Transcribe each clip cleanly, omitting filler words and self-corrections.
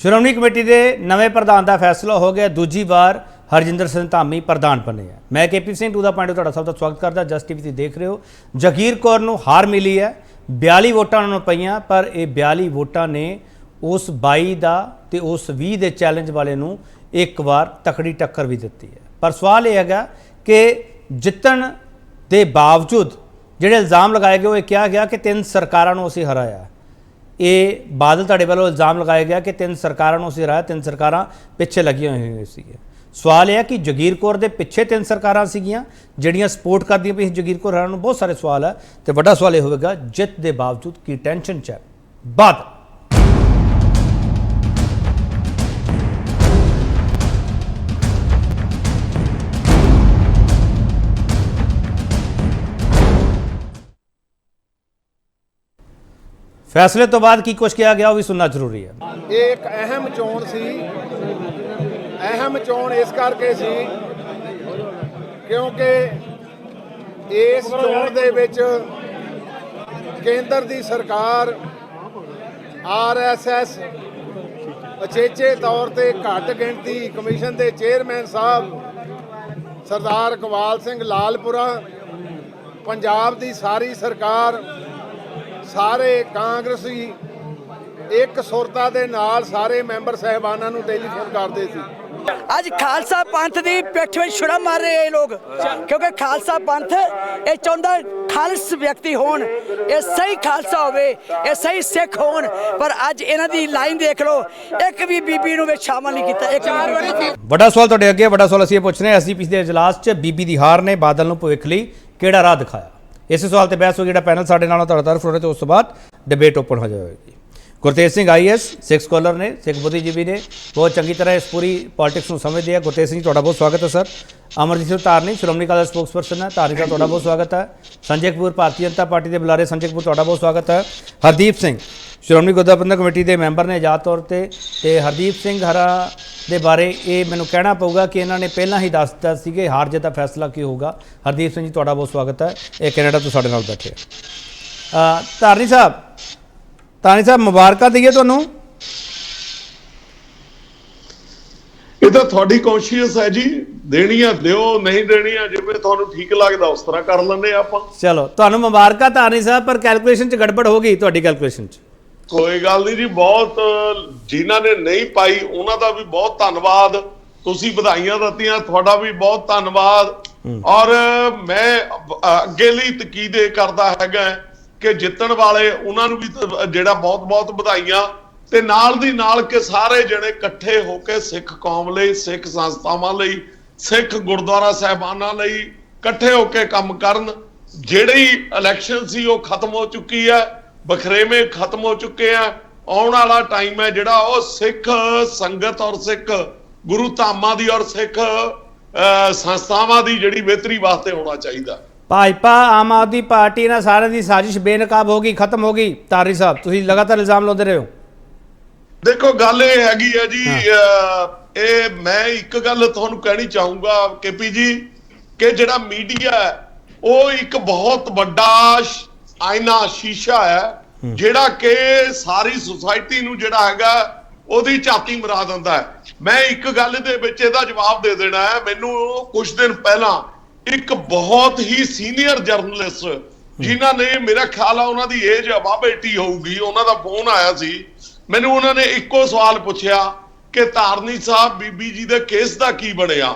Shiromani committee ਦੇ ਨਵੇਂ ਪ੍ਰਧਾਨ ਦਾ ਫੈਸਲਾ ਹੋ ਗਿਆ। ਦੂਜੀ ਵਾਰ ਹਰਜਿੰਦਰ ਸਿੰਘ ਧਾਮੀ ਪ੍ਰਧਾਨ ਬਣੇ ਹੈ। मैं KP Singh to the point ਤੁਹਾਡਾ ਸਭ ਦਾ ਸਵਾਗਤ ਕਰਦਾ। ਜਸਟ ਟੀਵੀ ਤੇ ਦੇਖ ਰਹੇ ਹੋ। ਜਗੀਰ ਕੌਰ ਨੂੰ ਹਾਰ ਮਿਲੀ ਹੈ। 42 ਵੋਟਾਂ ਨੂੰ ਪਈਆਂ, ਪਰ ਇਹ 42 ਵੋਟਾਂ ਨੇ ਉਸ 22 ਦਾ ਤੇ ਉਸ 20 ਦੇ ਚੈਲੰਜ ਵਾਲੇ ਨੂੰ ਇੱਕ ਵਾਰ ਤਕੜੀ ਟੱਕਰ ਵੀ ਦਿੱਤੀ ਹੈ। ਪਰ ਸਵਾਲ ਇਹ ਹੈਗਾ ਕਿ ਜਿੱਤਣ ਦੇ ਬਾਵਜੂਦ ਜਿਹੜੇ ਇਲਜ਼ਾਮ ਲਗਾਏ ਗਏ ਉਹ ਇਹ ਕਿਹਾ ਗਿਆ ਕਿ 3 ਸਰਕਾਰਾਂ ਨੂੰ ਅਸੀਂ ਹਰਾਇਆ। ਇਹ ਬਾਦਲ ਤੁਹਾਡੇ ਵੱਲੋਂ ਇਲਜ਼ਾਮ ਲਗਾਇਆ ਗਿਆ ਕਿ 3 ਸਰਕਾਰਾਂ ਨੂੰ ਅਸੀਂ ਹਰਾਇਆ, 3 ਸਰਕਾਰਾਂ ਪਿੱਛੇ ਲੱਗੀਆਂ ਹੋਈਆਂ ਸੀਗੀਆਂ। ਸਵਾਲ ਇਹ ਹੈ ਕਿ ਜਗੀਰ ਕੌਰ ਦੇ ਪਿੱਛੇ 3 ਸਰਕਾਰਾਂ ਸੀਗੀਆਂ ਜਿਹੜੀਆਂ ਸਪੋਰਟ ਕਰਦੀਆਂ ਪਈ ਜਗੀਰ ਕੌਰ ਹਰਾਉਣ ਨੂੰ। ਬਹੁਤ ਸਾਰੇ ਸਵਾਲ ਹੈ ਤੇ ਵੱਡਾ ਸਵਾਲ ਇਹ ਹੋਵੇਗਾ ਜਿੱਤ ਦੇ ਬਾਵਜੂਦ ਕੀ ਟੈਨਸ਼ਨ 'ਚ ਹੈ ਬਾਦਲ। फैसले तो बाद की कुछ किया गया वो भी सुनना जरूरी है। एक अहम चोण सी, अहम चोण इस करके सी क्योंकि इस चोण दे विच केंद्र दी सरकार RSS अचेचे तौर ते घट गिणती कमीशन के चेयरमैन साहब सरदार इकबाल सिंह लालपुरा, पंजाब दी सारी सरकार, ਸਾਰੇ ਕਾਂਗਰਸੀ ਇੱਕ ਸੁਰਤਾ ਦੇ ਨਾਲ ਸਾਰੇ ਮੈਂਬਰ ਸਾਹਿਬਾਨਾਂ ਨੂੰ ਟੈਲੀਫੋਨ ਕਰਦੇ ਸੀ। ਅੱਜ ਖਾਲਸਾ ਪੰਥ ਦੀ ਪਿੱਠ ਵਿੱਚ ਛੁਰਾ ਮਾਰ ਰਹੇ ਇਹ ਲੋਕ, ਕਿਉਂਕਿ ਖਾਲਸਾ ਪੰਥ ਇਹ ਚਾਹੁੰਦਾ ਖਾਲਸ ਵਿਅਕਤੀ ਹੋਣ, ਇਹ ਸਹੀ ਖਾਲਸਾ ਹੋਵੇ, ਇਹ ਸਹੀ ਸਿੱਖ ਹੋਣ। ਪਰ ਅੱਜ ਇਹਨਾਂ ਦੀ ਲਾਈਨ ਦੇਖ ਲਓ, ਇੱਕ ਵੀ ਬੀਬੀ ਨੂੰ ਵਿੱਚ ਸ਼ਾਮਲ ਨਹੀਂ ਕੀਤਾ। ਵੱਡਾ ਸਵਾਲ ਤੁਹਾਡੇ ਅੱਗੇ, ਵੱਡਾ ਸਵਾਲ ਅਸੀਂ ਇਹ ਪੁੱਛ ਰਹੇ ਹਾਂ, SDP ਦੇ ਇਜਲਾਸ 'ਚ ਬੀਬੀ ਦੀ ਹਾਰ ਨੇ ਬਾਦਲ ਨੂੰ ਭਵਿੱਖ ਲਈ ਕਿਹੜਾ ਰਾਹ ਦਿਖਾਇਆ। इस सवाल पर बहस होगी। जो पैनल साढ़े नालों तरफ हो रहे थे, उस तो बाद डिबेट ओपन हो जाएगी। गुरतेज सिंह IAS सिख स्कॉलर ने, सिख बुद्धिजीवी ने, बहुत चंगी तरह इस पूरी पॉलिटिक्स में समझते हैं। गुरतेज सिंह ਤੁਹਾਡਾ बहुत स्वागत है सर। अमरजीत सिंह धारनी श्रोमणी अकाली दल स्पोक्सपर्सन है, धारनी साहब ਤੁਹਾਡਾ बहुत स्वागत है। संजय कपूर भारतीय जनता पार्टी के बुलारे, संजय कपूर ਤੁਹਾਡਾ बहुत स्वागत है। हरदीप सिंह श्रोमणी गुरद्वारा प्रबंधक कमेटी के मैंबर ने आजाद तौर पर। हरदीप सिंह हरा ਦੇ ਬਾਰੇ ਇਹ ਮੈਨੂੰ ਕਹਿਣਾ ਪਊਗਾ ਕਿ ਇਹਨਾਂ ਨੇ ਪਹਿਲਾਂ ਹੀ ਦੱਸ ਦਿੱਤਾ ਸੀ ਕਿ ਹਾਰ ਜਿੱਤ ਦਾ ਫੈਸਲਾ ਕੀ ਹੋਊਗਾ। ਹਰਦੀਪ ਸਿੰਘ ਜੀ ਤੁਹਾਡਾ ਬਹੁਤ ਸਵਾਗਤ ਹੈ। ਇਹ ਕੈਨੇਡਾ ਤੋਂ ਸਾਡੇ ਨਾਲ ਬੈਠੇ ਧਾਰਨੀ ਸਾਹਿਬ ਮੁਬਾਰਕਾਂ ਦਈਏ ਤੁਹਾਨੂੰ। ਇਹ ਤਾਂ ਤੁਹਾਡੀ ਕੌਨਸ਼ੀਅਸ ਹੈ ਜੀ, ਦੇਣੀਆਂ ਦਿਓ, ਨਹੀਂ ਦੇਣੀਆਂ ਜਿਵੇਂ ਤੁਹਾਨੂੰ ਠੀਕ ਲੱਗਦਾ ਉਸ ਤਰ੍ਹਾਂ ਕਰ ਲੈਂਦੇ ਆਪਾਂ। ਚਲੋ ਤੁਹਾਨੂੰ ਮੁਬਾਰਕਾਂ ਧਾਰਨੀ ਸਾਹਿਬ, ਪਰ ਕੈਲਕੂਲੇਸ਼ਨ 'ਚ ਗੜਬੜ ਹੋ ਗਈ ਤੁਹਾਡੀ ਕੈਲਕੂਲੇਸ਼ਨ 'ਚ। ਕੋਈ ਗੱਲ ਨਹੀਂ ਜੀ, ਬਹੁਤ ਜਿਨ੍ਹਾਂ ਨੇ ਨਹੀਂ ਪਾਈ ਉਹਨਾਂ ਦਾ ਵੀ ਬਹੁਤ ਧੰਨਵਾਦ। ਤੁਸੀਂ ਵਧਾਈਆਂ ਦਿੱਤੀਆਂ, ਤੁਹਾਡਾ ਵੀ ਬਹੁਤ ਧੰਨਵਾਦ। ਔਰ ਮੈਂ ਅੱਗੇ ਲਈ ਤਕੀਦ ਕਰਦਾ ਹੈਗਾ ਕਿ ਜਿੱਤਣ ਵਾਲੇ ਉਹਨਾਂ ਨੂੰ ਵੀ ਜਿਹੜਾ ਬਹੁਤ ਬਹੁਤ ਵਧਾਈਆਂ, ਤੇ ਨਾਲ ਦੀ ਨਾਲ ਕਿ ਸਾਰੇ ਜਣੇ ਇਕੱਠੇ ਹੋ ਕੇ ਸਿੱਖ ਕੌਮ ਲਈ, ਸਿੱਖ ਸੰਸਥਾਵਾਂ ਲਈ, ਸਿੱਖ ਗੁਰਦੁਆਰਾ ਸਾਹਿਬਾਨਾਂ ਲਈ ਇਕੱਠੇ ਹੋ ਕੇ ਕੰਮ ਕਰਨ। ਜਿਹੜੀ ਇਲੈਕਸ਼ਨ ਸੀ ਉਹ ਖਤਮ ਹੋ ਚੁੱਕੀ ਹੈ, ਬਖਰੇਵੇਂ ਖਤਮ ਹੋ ਚੁੱਕੇ ਆ। ਆਉਣ ਵਾਲਾ ਟਾਈਮ ਹੈ ਜਿਹੜਾ ਉਹ ਸਿੱਖ ਸੰਗਤ ਔਰ ਸਿੱਖ ਗੁਰੂ ਧਾਮਾਂ ਦੀ ਔਰ ਸਿੱਖ ਸੰਸਥਾਵਾਂ ਦੀ ਜਿਹੜੀ ਬਿਹਤਰੀ ਵਾਸਤੇ ਹੋਣਾ ਚਾਹੀਦਾ। ਭਾਜਪਾ ਆਮ ਆਦਮੀ ਪਾਰਟੀ ਨਾਲ ਸਾਰਿਆਂ ਦੀ ਸਾਜ਼ਿਸ਼ ਬੇਨਕਾਬ ਹੋ ਗਈ, ਖਤਮ ਹੋ ਗਈ। ਤਾਰੀ ਸਾਹਿਬ ਤੁਸੀਂ ਲਗਾਤਾਰ ਇਲਜ਼ਾਮ ਲਾਉਂਦੇ ਰਹੇ ਹੋ। ਦੇਖੋ ਗੱਲ ਇਹ ਹੈਗੀ ਹੈ ਜੀ, ਇਹ ਮੈਂ ਇੱਕ ਗੱਲ ਤੁਹਾਨੂੰ ਕਹਿਣੀ ਚਾਹੂੰਗਾ KP ਜੀ, ਕਿ ਜਿਹੜਾ ਮੀਡੀਆ ਹੈ ਉਹ ਇੱਕ ਬਹੁਤ ਵੱਡਾ ਆਇਨਾ ਸ਼ੀਸ਼ਾ ਹੈ ਜਿਹੜਾ ਕਿ ਸਾਰੀ ਸੁਸਾਇਟੀ ਨੂੰ ਜਿਹੜਾ ਹੈਗਾ ਉਹਦੀ ਝਾਤੀ ਮਰਾ ਦਿੰਦਾ ਹੈ। ਮੈਂ ਇੱਕ ਗੱਲ ਦੇ ਵਿੱਚ ਇਹਦਾ ਜਵਾਬ ਦੇ ਦੇਣਾ ਹੈ। ਮੈਨੂੰ ਕੁਝ ਦਿਨ ਪਹਿਲਾਂ ਇੱਕ ਬਹੁਤ ਹੀ ਸੀਨੀਅਰ ਜਰਨਲਿਸਟ ਜਿਨ੍ਹਾਂ ਨੇ, ਮੇਰਾ ਖਿਆਲ ਆ ਉਹਨਾਂ ਦੀ ਏਜ ਅਬਾਵ 80 ਹੋਊਗੀ, ਉਹਨਾਂ ਦਾ ਫੋਨ ਆਇਆ ਸੀ ਮੈਨੂੰ। ਉਹਨਾਂ ਨੇ ਇੱਕੋ ਸਵਾਲ ਪੁੱਛਿਆ ਕਿ ਧਾਰਨੀ ਸਾਹਿਬ ਬੀਬੀ ਜੀ ਦੇ ਕੇਸ ਦਾ ਕੀ ਬਣਿਆ।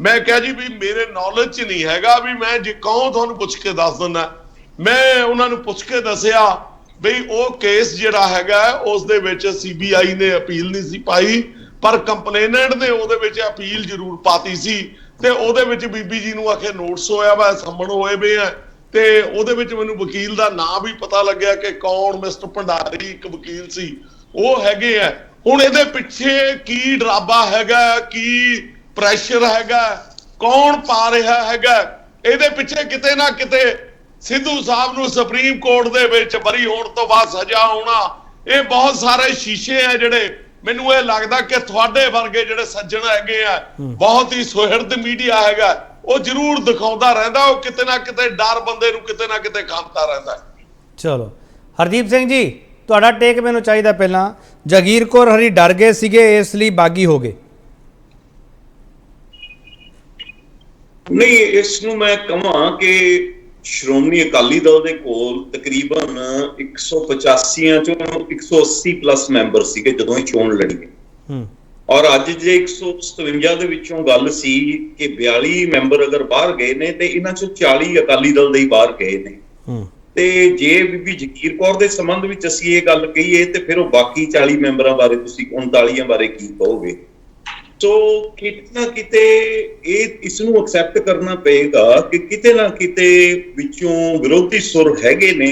ਮੈਂ ਕਿਹਾ ਜੀ ਵੀ ਮੇਰੇ ਨੌਲੇਜ 'ਚ ਨਹੀਂ ਹੈਗਾ, ਵੀ ਮੈਂ ਜੇ ਕਹੂੰ ਤੁਹਾਨੂੰ ਪੁੱਛ ਕੇ ਦੱਸ ਦਿੰਦਾ। ਮੈਂ ਉਹਨਾਂ ਨੂੰ ਪੁੱਛ ਕੇ ਦੱਸਿਆ ਬਈ ਉਹ ਕੇਸ ਜਿਹੜਾ ਹੈਗਾ ਉਸ ਦੇ ਵਿੱਚ CBI ਨੇ ਅਪੀਲ ਨਹੀਂ ਸੀ ਪਾਈ, ਪਰ ਕੰਪਲੇਨੈਂਟ ਨੇ ਉਹਦੇ ਵਿੱਚ ਅਪੀਲ ਜ਼ਰੂਰ ਪਾਤੀ ਸੀ। ਤੇ ਉਹਦੇ ਵਿੱਚ ਬੀਬੀ ਜੀ ਨੂੰ ਆਖੇ ਨੋਟਿਸ ਹੋਇਆ ਵਾ, ਸੰਮਣ ਹੋਏ ਵੇ ਆ, ਤੇ ਉਹਦੇ ਵਿੱਚ ਮੈਨੂੰ ਵਕੀਲ ਦਾ ਨਾਂ ਵੀ ਪਤਾ ਲੱਗਿਆ ਕਿ ਕੌਣ, ਮਿਸਟਰ ਭੰਡਾਰੀ ਇੱਕ ਵਕੀਲ ਸੀ, ਉਹ ਹੈਗੇ ਆ। ਹੁਣ ਇਹਦੇ ਪਿੱਛੇ ਕੀ ਡਰਾਬਾ ਹੈਗਾ, ਕੀ ਪ੍ਰੈਸ਼ਰ ਹੈਗਾ, ਕੌਣ ਪਾ ਰਿਹਾ ਹੈਗਾ, ਇਹਦੇ ਪਿੱਛੇ ਕਿਤੇ ਨਾ ਕਿਤੇ ਸਿੱਧੂ ਸਾਹਿਬ ਨੂੰ ਸੁਪਰੀਮ ਕੋਰਟ ਦੇ ਵਿੱਚ ਬਰੀ ਹੋਣ ਤੋਂ ਬਾਅਦ ਸਜ਼ਾ ਹੋਣਾ, ਇਹ ਬਹੁਤ ਸਾਰੇ ਸ਼ੀਸ਼ੇ ਆ ਜਿਹੜੇ ਮੈਨੂੰ ਇਹ ਲੱਗਦਾ ਕਿ ਤੁਹਾਡੇ ਵਰਗੇ ਜਿਹੜੇ ਸੱਜਣ ਹੈਗੇ ਆ, ਬਹੁਤ ਹੀ ਸੁਹਿਰਦ ਮੀਡੀਆ ਹੈਗਾ, ਉਹ ਜ਼ਰੂਰ ਦਿਖਾਉਂਦਾ ਰਹਿੰਦਾ। ਉਹ ਕਿਤੇ ਨਾ ਕਿਤੇ ਡਰ ਬੰਦੇ ਨੂੰ ਕਿਤੇ ਨਾ ਕਿਤੇ ਖਾਂਦਾ ਰਹਿੰਦਾ। ਚਲੋ ਹਰਦੀਪ ਸਿੰਘ ਜੀ, ਤੁਹਾਡਾ ਟੇਕ ਮੈਨੂੰ ਚਾਹੀਦਾ। ਪਹਿਲਾਂ ਜਗੀਰ ਕੌਰ ਹਰੀ ਡਰ ਗਏ ਸੀਗੇ ਇਸ ਲਈ ਬਾਗੀ ਹੋ ਗਏ। ਨਹੀਂ, ਇਸ ਨੂੰ ਮੈਂ ਕਹਾਂ ਕਿ ਸ਼੍ਰੋਮਣੀ ਅਕਾਲੀ ਦਲ ਦੇ ਕੋਲ ਤਕਰੀਬਨ 185 ਚੋਂ 180 ਪਲੱਸ ਮੈਂਬਰ ਸੀਗੇ ਜਦੋਂ ਇਹ ਚੋਣ ਲੜੀ। ਔਰ ਅੱਜ ਜੇ 157 ਦੇ ਵਿੱਚੋਂ ਗੱਲ ਸੀ ਕਿ 42 ਮੈਂਬਰ ਅਗਰ ਬਾਹਰ ਗਏ ਨੇ ਤੇ ਇਹਨਾਂ ਚੋਂ 40 ਅਕਾਲੀ ਦਲ ਦੇ ਹੀ ਬਾਹਰ ਗਏ ਨੇ। ਤੇ ਜੇ ਬੀਬੀ ਜਗੀਰ ਕੌਰ ਦੇ ਸੰਬੰਧ ਵਿੱਚ ਅਸੀਂ ਇਹ ਗੱਲ ਕਹੀਏ ਤੇ ਫਿਰ ਉਹ ਬਾਕੀ 40 ਮੈਂਬਰਾਂ ਬਾਰੇ ਤੁਸੀਂ 39 ਬਾਰੇ ਕੀ ਕਹੋਗੇ? ਸੋ ਕਿਤੇ ਨਾ ਕਿਤੇ ਇਸ ਨੂੰ ਐਕਸੈਪਟ ਕਰਨਾ ਪਏਗਾ ਕਿ ਕਿਤੇ ਨਾ ਕਿਤੇ ਵਿੱਚੋਂ ਵਿਰੋਧੀ ਸੁਰ ਹੈਗੇ ਨੇ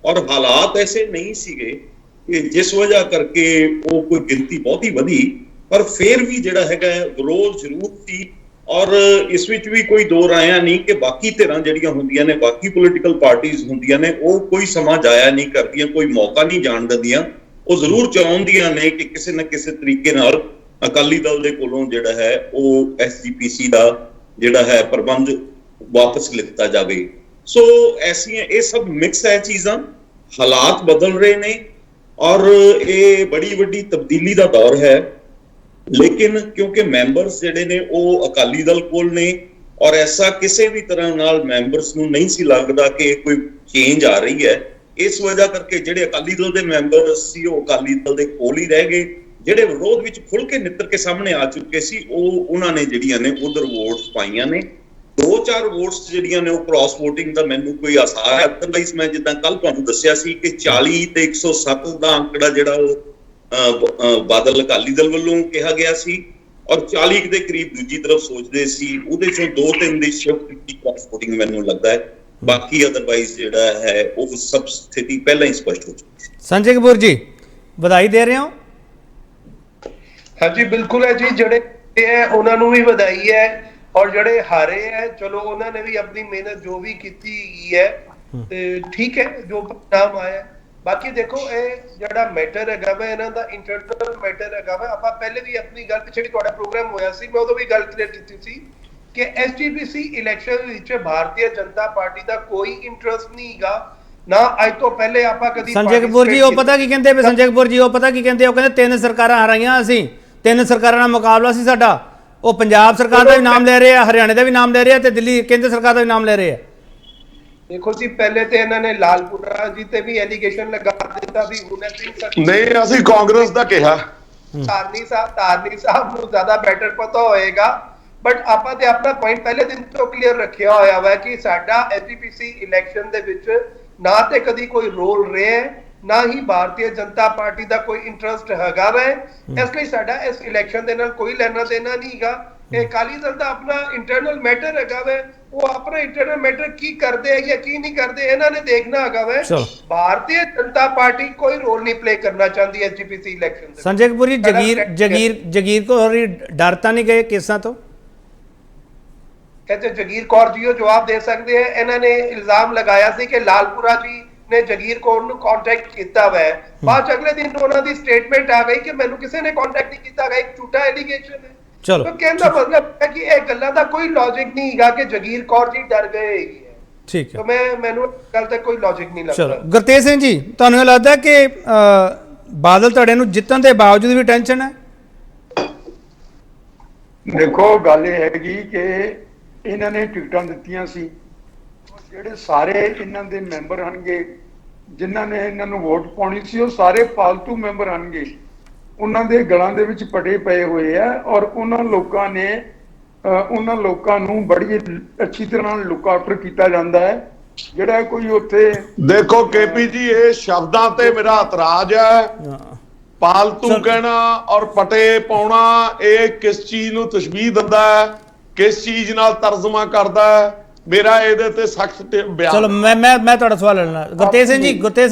ਔਰ ਹਾਲਾਤ ਐਸੇ ਨਹੀਂ ਸੀਗੇ ਕਿ ਜਿਸ ਵਜ੍ਹਾ ਕਰਕੇ ਉਹ ਕੋਈ ਗਿਣਤੀ ਬਹੁਤੀ ਵਧੀ, ਪਰ ਫਿਰ ਵੀ ਜਿਹੜਾ ਹੈਗਾ ਵਿਰੋਧ ਜ਼ਰੂਰ ਸੀ। ਔਰ ਇਸ ਵਿੱਚ ਵੀ ਕੋਈ ਦੋ ਰਾਇਆਂ ਨਹੀਂ ਕਿ ਬਾਕੀ ਧਿਰਾਂ ਜਿਹੜੀਆਂ ਹੁੰਦੀਆਂ ਨੇ, ਬਾਕੀ ਪੋਲੀਟੀਕਲ ਪਾਰਟੀਆਂ ਹੁੰਦੀਆਂ ਨੇ, ਉਹ ਕੋਈ ਸਮਾਂ ਜਾਇਆ ਨਹੀਂ ਕਰਦੀਆਂ, ਕੋਈ ਮੌਕਾ ਨਹੀਂ ਜਾਣ ਦਿੰਦੀਆਂ। ਉਹ ਜ਼ਰੂਰ ਚਾਹੁੰਦੀਆਂ ਨੇ ਕਿ ਕਿਸੇ ਨਾ ਕਿਸੇ ਤਰੀਕੇ ਨਾਲ ਅਕਾਲੀ ਦਲ ਦੇ ਕੋਲੋਂ ਜਿਹੜਾ ਹੈ ਉਹ ਐਸਜੀਪੀਸੀ ਦਾ ਜਿਹੜਾ ਹੈ ਪ੍ਰਬੰਧ ਵਾਪਸ ਲਿੱਤਾ ਜਾਵੇ। ਸੋ ਐਸੀਆਂ ਇਹ ਸਭ ਮਿਕਸ ਹੈ ਚੀਜ਼ਾਂ, ਹਾਲਾਤ ਬਦਲ ਰਹੇ ਨੇ ਔਰ ਇਹ ਬੜੀ ਵੱਡੀ ਤਬਦੀਲੀ ਦਾ ਦੌਰ ਹੈ। ਲੇਕਿਨ ਕਿਉਂਕਿ ਮੈਂਬਰਸ ਜਿਹੜੇ ਨੇ ਉਹ ਅਕਾਲੀ ਦਲ ਕੋਲ ਨੇ ਔਰ ਐਸਾ ਕਿਸੇ ਵੀ ਤਰ੍ਹਾਂ ਨਾਲ ਮੈਂਬਰਸ ਨੂੰ ਨਹੀਂ ਸੀ ਲੱਗਦਾ ਕਿ ਕੋਈ ਚੇਂਜ ਆ ਰਹੀ ਹੈ, ਇਸ ਵਜ੍ਹਾ ਕਰਕੇ ਜਿਹੜੇ ਅਕਾਲੀ ਦਲ ਦੇ ਮੈਂਬਰ ਸੀ ਉਹ ਅਕਾਲੀ ਦਲ ਦੇ ਕੋਲ ਹੀ ਰਹਿ ਗਏ। ਜਿਹੜੇ ਵਿਰੋਧ ਵਿੱਚ ਖੁੱਲ ਕੇ ਨਿੱਤਰ ਕੇ ਸਾਹਮਣੇ ਆ ਚੁੱਕੇ ਸੀ ਉਹਨਾਂ ਨੇ ਜਿਹੜੀਆਂ ਨੇ ਉਧਰ ਵੋਟਸ ਪਾਈਆਂ ਨੇ। 2-4 ਵੋਟਸ ਜਿਹੜੀਆਂ ਨੇ ਉਹ ਕ੍ਰਾਸ ਵੋਟਿੰਗ ਦਾ ਮੈਨੂੰ ਕੋਈ ਆਸਾਰ ਹੈ। ਅਦਰਵਾਈਜ਼ ਮੈਂ ਜਿੱਦਾਂ ਕੱਲ ਤੁਹਾਨੂੰ ਦੱਸਿਆ ਸੀ ਕਿ 40 ਤੇ 107 ਦਾ ਅੰਕੜਾ ਜਿਹੜਾ ਉਹ ਬਾਦਲ ਅਕਾਲੀ ਦਲ ਵੱਲੋਂ ਕਿਹਾ ਗਿਆ ਸੀ ਔਰ 40 ਦੇ ਕਰੀਬ ਦੂਜੀ ਤਰਫ ਸੋਚਦੇ ਸੀ। ਉਹਦੇ ਚੋਂ 2-3 ਦੀ ਸ਼ਿਫਟ ਕੀਤੀ ਕ੍ਰਾਸ ਵੋਟਿੰਗ ਮੈਨੂੰ ਲੱਗਦਾ ਹੈ। ਬਾਕੀ ਅਦਰਵਾਈਜ਼ ਜਿਹੜਾ ਹੈ ਉਹ ਸਭ ਸਥਿਤੀ ਪਹਿਲਾਂ ਹੀ ਸਪਸ਼ਟ ਹੋ ਚੁੱਕੀ ਸੀ। ਸੰਜੇ ਕਪੂਰ ਜੀ ਵਧਾਈ ਦੇ ਰਹੇ ਹੋ? ਹਾਂਜੀ ਬਿਲਕੁਲ ਹੈ ਜੀ, ਜਿਹੜੇ ਹੈ ਉਹਨਾਂ ਨੂੰ ਵੀ ਵਧਾਈ ਹੈ ਔਰ ਜਿਹੜੇ ਹਾਰੇ ਹੈ ਚਲੋ ਉਹਨਾਂ ਨੇ ਵੀ ਆਪਣੀ ਮਿਹਨਤ ਜੋ ਵੀ ਕੀਤੀ ਹੈ ਤੇ ਠੀਕ ਹੈ ਜੋ ਨਾਮ ਆਇਆ। ਬਾਕੀ ਦੇਖੋ ਇਹ ਜਿਹੜਾ ਮੈਟਰ ਹੈਗਾ ਵਾ ਇਹਨਾਂ ਦਾ ਇੰਟਰਨਲ ਮੈਟਰ ਹੈਗਾ ਵਾ। ਆਪਾਂ ਪਹਿਲੇ ਵੀ ਆਪਣੀ ਗੱਲ ਪਿੱਛੇ ਵੀ ਤੁਹਾਡਾ ਪ੍ਰੋਗਰਾਮ ਹੋਇਆ ਸੀ, ਮੈਂ ਉਦੋਂ ਵੀ ਗੱਲ ਕਲੀਅਰ ਕੀਤੀ ਸੀ ਕਿ ਐਸਜੀਪੀਸੀ ਇਲੈਕਸ਼ਨ ਵਿੱਚ ਭਾਰਤੀ ਜਨਤਾ ਪਾਰਟੀ ਦਾ ਕੋਈ ਇੰਟਰਸਟ ਨਹੀਂ ਹੈਗਾ ਨਾ ਅੱਜ ਤੋਂ ਪਹਿਲੇ ਆਪਾਂ ਕਦੀ। ਸੰਜੇ ਕਪੂਰ ਜੀ ਉਹ ਪਤਾ ਕੀ ਕਹਿੰਦੇ ਵੀ? ਸੰਜੇ ਕਪੂਰ ਜੀ ਉਹ ਪਤਾ ਕੀ ਕਹਿੰਦੇ? ਉਹ ਕਹਿੰਦੇ 3 ਸਰਕਾਰਾਂ ਹਰਾਈਆਂ ਅਸੀਂ, 3 ਸਰਕਾਰਾਂ ਨਾਲ ਮੁਕਾਬਲਾ ਸੀ ਸਾਡਾ। ਉਹ ਪੰਜਾਬ ਸਰਕਾਰ ਦਾ ਵੀ ਨਾਮ ਲੈ ਰਹੇ ਆ, ਹਰਿਆਣੇ ਦਾ ਵੀ ਨਾਮ ਲੈ ਰਹੇ ਆ ਤੇ ਦਿੱਲੀ ਕੇਂਦਰ ਸਰਕਾਰ ਦਾ ਵੀ ਨਾਮ ਲੈ ਰਹੇ ਆ। ਦੇਖੋ ਜੀ ਪਹਿਲੇ ਤੇ ਇਹਨਾਂ ਨੇ ਲਾਲਪੁਰਾ ਜੀ ਤੇ ਵੀ ਐਲੀਗੇਸ਼ਨ ਲਗਾ ਦਿੱਤਾ ਵੀ ਹੁਣੇ ਸਿੰਘ ਨਹੀਂ, ਅਸੀਂ ਕਾਂਗਰਸ ਦਾ ਕਿਹਾ। ਧਾਰਨੀ ਸਾਹਿਬ ਨੂੰ ਜ਼ਿਆਦਾ ਬੈਟਰ ਪਤਾ ਹੋਏਗਾ, ਬਟ ਆਪਾਂ ਤੇ ਆਪਣਾ ਪੁਆਇੰਟ ਪਹਿਲੇ ਦਿਨ ਤੋਂ ਕਲੀਅਰ ਰੱਖਿਆ ਹੋਇਆ ਵਾ ਕਿ ਸਾਡਾ ਐਸਜੀਪੀਸੀ ਇਲੈਕਸ਼ਨ ਦੇ ਵਿੱਚ ਨਾ ਤੇ ਕਦੀ ਕੋਈ ਰੋਲ ਰਿਹਾ ਨਾ ਹੀ ਭਾਰਤੀ ਜਨਤਾ ਪਾਰਟੀ ਦਾ ਕੋਈ ਇੰਟਰਸਟ ਹੈਗਾ ਵਾ। ਇਸ ਲਈ ਸਾਡਾ ਇਸ ਇਲੈਕਸ਼ਨ ਦੇ ਨਾਲ ਕੋਈ ਲੈਣਾ ਦੇਣਾ ਨਹੀਂ ਹੈਗਾ। ਇਹ ਅਕਾਲੀ ਦਲ ਦਾ ਆਪਣਾ ਇੰਟਰਨਲ ਮੈਟਰ ਹੈਗਾ ਵਾ, ਉਹ ਆਪਣਾ ਇੰਟਰਨਲ ਮੈਟਰ ਕੀ ਕਰਦੇ ਹੈ ਜਾਂ ਕੀ ਨਹੀਂ ਕਰਦੇ ਇਹਨਾਂ ਨੇ ਦੇਖਣਾ ਹੈਗਾ ਵਾ। ਭਾਰਤੀ ਜਨਤਾ ਪਾਰਟੀ ਕੋਈ ਰੋਲ ਨਹੀਂ ਪਲੇ ਕਰਨਾ ਚਾਹੁੰਦੀ ਐਸਜੀਪੀਸੀ ਇਲੈਕਸ਼ਨ ਦੇ। ਸੰਜੇ ਕਪੂਰ ਜੀ ਜਗੀਰ ਕੌਰ ਡਰ ਤਾਂ ਨਹੀਂ ਗਏ ਕੇਸਾਂ ਤੋਂ? ਕਹਿੰਦੇ ਜਗੀਰ ਕੌਰ ਜੀ ਉਹ ਜਵਾਬ ਦੇ ਸਕਦੇ ਹੈ। ਇਹਨਾਂ ਨੇ ਇਲਜ਼ਾਮ ਲਗਾਇਆ ਸੀ ਕਿ ਲਾਲਪੁਰਾ ਜੀ ਨੇ ਜਗੀਰ ਕੌਰ ਨੂੰ ਕੰਟੈਕਟ ਕੀਤਾ ਵਾ, ਬਾਅਦ ਅਗਲੇ ਦਿਨ ਉਹਨਾਂ ਦੀ ਸਟੇਟਮੈਂਟ ਆ ਗਈ ਕਿ ਮੈਨੂੰ ਕਿਸੇ ਨੇ ਕੰਟੈਕਟ ਨਹੀਂ ਕੀਤਾ। ਇੱਕ ਝੂਠਾ ਐਲੀਗੇਸ਼ਨ ਹੈ। ਚਲੋ ਤਾਂ ਕਹਿੰਦਾ ਮਤਲਬ ਹੈ ਕਿ ਇਹ ਗੱਲਾਂ ਦਾ ਕੋਈ ਲੌਜਿਕ ਨਹੀਂ ਹੈਗਾ ਕਿ ਜਗੀਰ ਕੌਰ ਜੀ ਡਰ ਗਏ ਹੈਗੇ। ਠੀਕ ਹੈ, ਤਾਂ ਮੈਨੂੰ ਗੱਲ ਤੇ ਕੋਈ ਲੌਜਿਕ ਨਹੀਂ ਲੱਗਦਾ। ਚਲੋ ਗੁਰਤੇਜ ਸਿੰਘ ਜੀ ਤੁਹਾਨੂੰ ਲੱਗਦਾ ਕਿ ਬਾਦਲ ਧੜੇ ਨੂੰ ਜਿੱਤਣ ਦੇ ਬਾਵਜੂਦ ਵੀ ਟੈਨਸ਼ਨ ਹੈ? ਦੇਖੋ ਗੱਲ ਇਹ ਹੈਗੀ ਕਿ ਇਹਨਾਂ ਨੇ ਟਿਕਟਾਂ ਦਿੱਤੀਆਂ ਸੀ, ਜਿਹੜੇ ਸਾਰੇ ਇਹਨਾਂ ਦੇ ਮੈਂਬਰ ਹਨਗੇ ਜਿਨ੍ਹਾਂ ਨੇ ਇਹਨਾਂ ਨੂੰ ਵੋਟ ਪਾਉਣੀ ਸੀ ਉਹ ਸਾਰੇ ਫਾਲਤੂ ਮੈਂਬਰ ਹਨਗੇ। ਉਹਨਾਂ ਦੇ ਗਲਾਂ ਦੇ ਵਿੱਚ ਪਟੇ ਪਏ ਹੋਏ ਆ ਔਰ ਉਹਨਾਂ ਲੋਕਾਂ ਨੂੰ ਬੜੀ ਅੱਛੀ ਤਰ੍ਹਾਂ ਲੁੱਕ ਆਫਟਰ ਕੀਤਾ ਜਾਂਦਾ ਹੈ। ਜਿਹੜਾ ਕੋਈ ਉੱਥੇ ਦੇਖੋ ਕੇਪੀ ਜੀ ਇਹ ਸ਼ਬਦਾਂ ਤੇ ਮੇਰਾ ਇਤਰਾਜ਼ ਹੈ। ਪਾਲਤੂ ਕਹਿਣਾ ਔਰ ਪਟੇ ਪਾਉਣਾ ਇਹ ਕਿਸ ਚੀਜ਼ ਨੂੰ ਤਸ਼ਬੀਹ ਦਿੰਦਾ ਹੈ, ਕਿਸ ਚੀਜ਼ ਨਾਲ ਤਰਜਮਾ ਕਰਦਾ ਹੈ? ਮੇਰਾ ਇਹਦੇ ਤੇ ਸਖਤ ਬਿਆਨ। ਚਲੋ ਮੈਂ ਤੁਹਾਡਾ ਸਵਾਲ ਲੈਣਾ। ਗੁਰਤੇਜ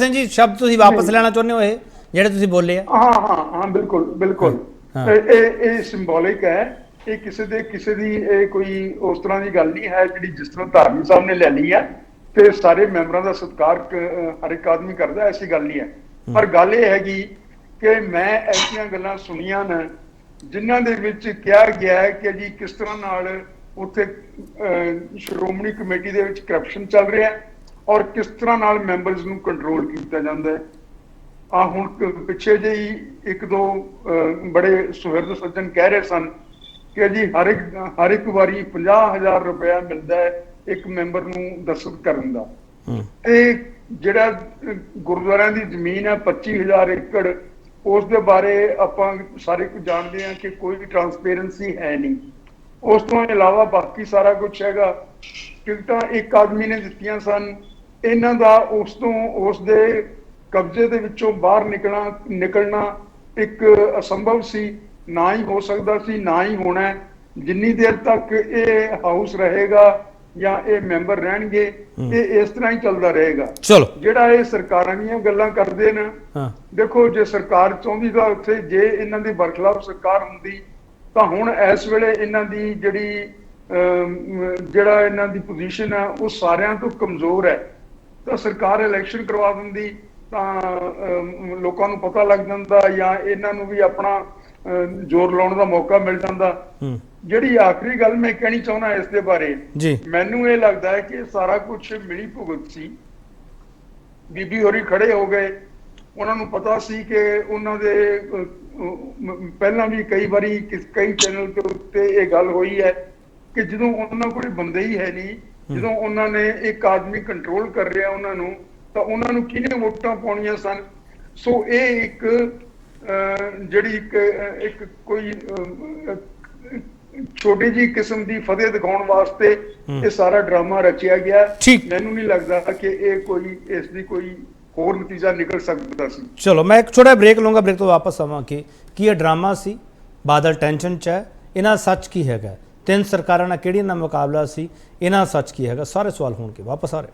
ਸਿੰਘ ਜੀ ਸ਼ਬਦ ਤੁਸੀਂ ਵਾਪਸ ਲੈਣਾ ਚਾਹੁੰਦੇ ਹੋ ਇਹ ਜਿਹੜੇ ਤੁਸੀਂ ਬੋਲੇ ਆ? ਹਾਂ ਬਿਲਕੁਲ ਇਹ ਸਿੰਬੋਲਿਕ ਹੈ। ਇਹ ਕਿਸੇ ਦੀ ਇਹ ਕੋਈ ਉਸ ਤਰ੍ਹਾਂ ਦੀ ਗੱਲ ਨਹੀਂ ਹੈ ਜਿਹੜੀ ਜਿਸ ਤਰ੍ਹਾਂ ਧਾਰਮੀ ਸਾਹਿਬ ਨੇ ਲੈ ਲਈ ਹੈ ਤੇ ਸਾਰੇ ਮੈਂਬਰਾਂ ਦਾ ਸਤਿਕਾਰ ਹਰ ਇੱਕ ਆਦਮੀ ਕਰਦਾ, ਐਸੀ ਗੱਲ ਨਹੀਂ ਹੈ। ਪਰ ਗੱਲ ਇਹ ਹੈਗੀ ਕਿ ਮੈਂ ਐਸੀਆਂ ਗੱਲਾਂ ਸੁਣੀਆਂ ਨੇ ਜਿਨ੍ਹਾਂ ਦੇ ਵਿੱਚ ਕਿਹਾ ਗਿਆ ਹੈ ਕਿ ਜੀ ਕਿਸ ਤਰ੍ਹਾਂ ਨਾਲ ਉੱਥੇ ਸ਼੍ਰੋਮਣੀ ਕਮੇਟੀ ਦੇ ਵਿੱਚ ਕਰਪਸ਼ਨ ਚੱਲ ਰਿਹਾ ਔਰ ਕਿਸ ਤਰ੍ਹਾਂ ਨਾਲ ਮੈਂਬਰਸ ਨੂੰ ਕੰਟਰੋਲ ਕੀਤਾ ਜਾਂਦਾ ਹੈ। ਆ ਹੁਣ ਪਿੱਛੇ ਜਿਹੀ ਇੱਕ ਦੋ ਬੜੇ ਸੁਹਿਰਦ ਸੱਜਣ ਕਹਿ ਰਹੇ ਸਨ ਕਿ ਜੀ ਹਰ ਇੱਕ ਵਾਰੀ 50,000 ਰੁਪਇਆ ਮਿਲਦਾ ਹੈ ਇੱਕ ਮੈਂਬਰ ਨੂੰ ਦਸਤਖਤ ਕਰਨ ਦਾ। ਤੇ ਜਿਹੜਾ ਗੁਰਦੁਆਰਿਆਂ ਦੀ ਜ਼ਮੀਨ ਹੈ 25,000 ਏਕੜ, ਉਸ ਦੇ ਬਾਰੇ ਆਪਾਂ ਸਾਰੇ ਕੁਝ ਜਾਣਦੇ ਹਾਂ ਕਿ ਕੋਈ ਟਰਾਂਸਪੇਰੈਂਸੀ ਹੈ ਨਹੀਂ। ਉਸ ਤੋਂ ਇਲਾਵਾ ਬਾਕੀ ਸਾਰਾ ਕੁਝ ਹੈਗਾ। ਟਿਕਟਾਂ ਇੱਕ ਆਦਮੀ ਨੇ ਦਿੱਤੀਆਂ ਸਨ, ਇਹਨਾਂ ਦਾ ਉਸ ਦੇ ਕਬਜ਼ੇ ਦੇ ਵਿੱਚੋਂ ਬਾਹਰ ਨਿਕਲਣਾ ਇੱਕ ਅਸੰਭਵ ਸੀ, ਨਾ ਹੀ ਹੋ ਸਕਦਾ ਸੀ, ਨਾ ਹੀ ਹੋਣਾ। ਜਿੰਨੀ ਦੇਰ ਤੱਕ ਇਹ ਹਾਊਸ ਰਹੇਗਾ ਜਾਂ ਇਹ ਮੈਂਬਰ ਰਹਿਣਗੇ ਇਹ ਇਸ ਤਰ੍ਹਾਂ ਹੀ ਚੱਲਦਾ ਰਹੇਗਾ। ਚਲੋ, ਜਿਹੜਾ ਇਹ ਸਰਕਾਰਾਂ ਦੀਆਂ ਗੱਲਾਂ ਕਰਦੇ ਨੇ, ਦੇਖੋ ਜੇ ਸਰਕਾਰ ਚਾਹੁੰਦੀ ਤਾਂ ਉੱਥੇ ਜੇ ਇਹਨਾਂ ਦੀ ਬਰਖਲਾਫ ਸਰਕਾਰ ਹੁੰਦੀ ਤਾਂ ਹੁਣ ਇਸ ਵੇਲੇ ਇਹਨਾਂ ਦੀ ਜਿਹੜਾ ਇਹਨਾਂ ਦੀ ਪੋਜੀਸ਼ਨ ਹੈ ਉਹ ਸਾਰਿਆਂ ਤੋਂ ਕਮਜ਼ੋਰ ਹੈ। ਤਾਂ ਸਰਕਾਰ ਇਲੈਕਸ਼ਨ ਕਰਵਾ ਦਿੰਦੀ ਤਾਂ ਲੋਕਾਂ ਨੂੰ ਪਤਾ ਲੱਗ ਜਾਂਦਾ ਜਾਂ ਇਹਨਾਂ ਨੂੰ ਵੀ ਆਪਣਾ ਜ਼ੋਰ ਲਾਉਣ ਦਾ ਮੌਕਾ ਮਿਲ ਜਾਂਦਾ। ਜਿਹੜੀ ਆਖਰੀ ਗੱਲ ਮੈਂ ਕਹਿਣੀ ਚਾਹੁੰਦਾ ਇਸ ਦੇ ਬਾਰੇ, ਮੈਨੂੰ ਇਹ ਲੱਗਦਾ ਹੈ ਕਿ ਸਾਰਾ ਕੁਝ ਮਿਲੀ ਭੁਗਤ ਸੀ। ਬੀਬੀ ਹੋਰੀ ਖੜੇ ਹੋ ਗਏ, ਉਹਨਾਂ ਨੂੰ ਪਤਾ ਸੀ ਕਿ ਉਹਨਾਂ ਦੇ ਪਹਿਲਾਂ ਵੀ ਕਈ ਵਾਰੀ ਕਈ ਚੈਨਲ ਦੇ ਉੱਤੇ ਇਹ ਗੱਲ ਹੋਈ ਹੈ ਕਿ ਜਦੋਂ ਉਹਨਾਂ ਕੋਲ ਬੰਦੇ ਹੀ ਹੈ ਨਹੀਂ, ਜਦੋਂ ਉਹਨਾਂ ਨੇ ਇੱਕ ਆਦਮੀ ਕੰਟਰੋਲ ਕਰ ਰਿਹਾ ਉਹਨਾਂ ਨੂੰ, ਤਾਂ ਉਹਨਾਂ ਨੂੰ ਕਿਹਨੇ ਵੋਟਾਂ ਪਾਉਣੀਆਂ ਸਨ। ਸੋ ਇਹ ਇੱਕ ਜਿਹੜੀ ਇੱਕ ਕੋਈ ਛੋਟੀ ਜਿਹੀ ਕਿਸਮ ਦੀ ਫਤਿਹ ਦਿਖਾਉਣ ਵਾਸਤੇ ਇਹ ਸਾਰਾ ਡਰਾਮਾ ਰਚਿਆ ਗਿਆ। ਮੈਨੂੰ ਨਹੀਂ ਲੱਗਦਾ ਕਿ ਇਹ ਕੋਈ ਇਸ ਦੀ ਕੋਈ ਹੋਰ ਨਤੀਜਾ ਨਿਕਲ ਸਕਦਾ ਸੀ। ਚਲੋ, ਮੈਂ ਇੱਕ ਛੋਟਾ ਬ੍ਰੇਕ ਲਵਾਂਗਾ, ਬ੍ਰੇਕ ਤੋਂ ਵਾਪਸ ਆਵਾਂ ਕਿ ਕੀ ਇਹ ਡਰਾਮਾ ਸੀ, ਬਾਦਲ ਟੈਨਸ਼ਨ 'ਚ ਹੈ, ਇਹਨਾਂ ਸੱਚ ਕੀ ਹੈਗਾ, ਤਿੰਨ ਸਰਕਾਰਾਂ ਨਾਲ ਕਿਹੜੀਆਂ ਨਾਲ ਮੁਕਾਬਲਾ ਸੀ, ਇਹਨਾਂ ਸੱਚ ਕੀ ਹੈਗਾ, ਸਾਰੇ ਸਵਾਲ ਹੋਣਗੇ। ਵਾਪਸ ਆ ਰਹੇ।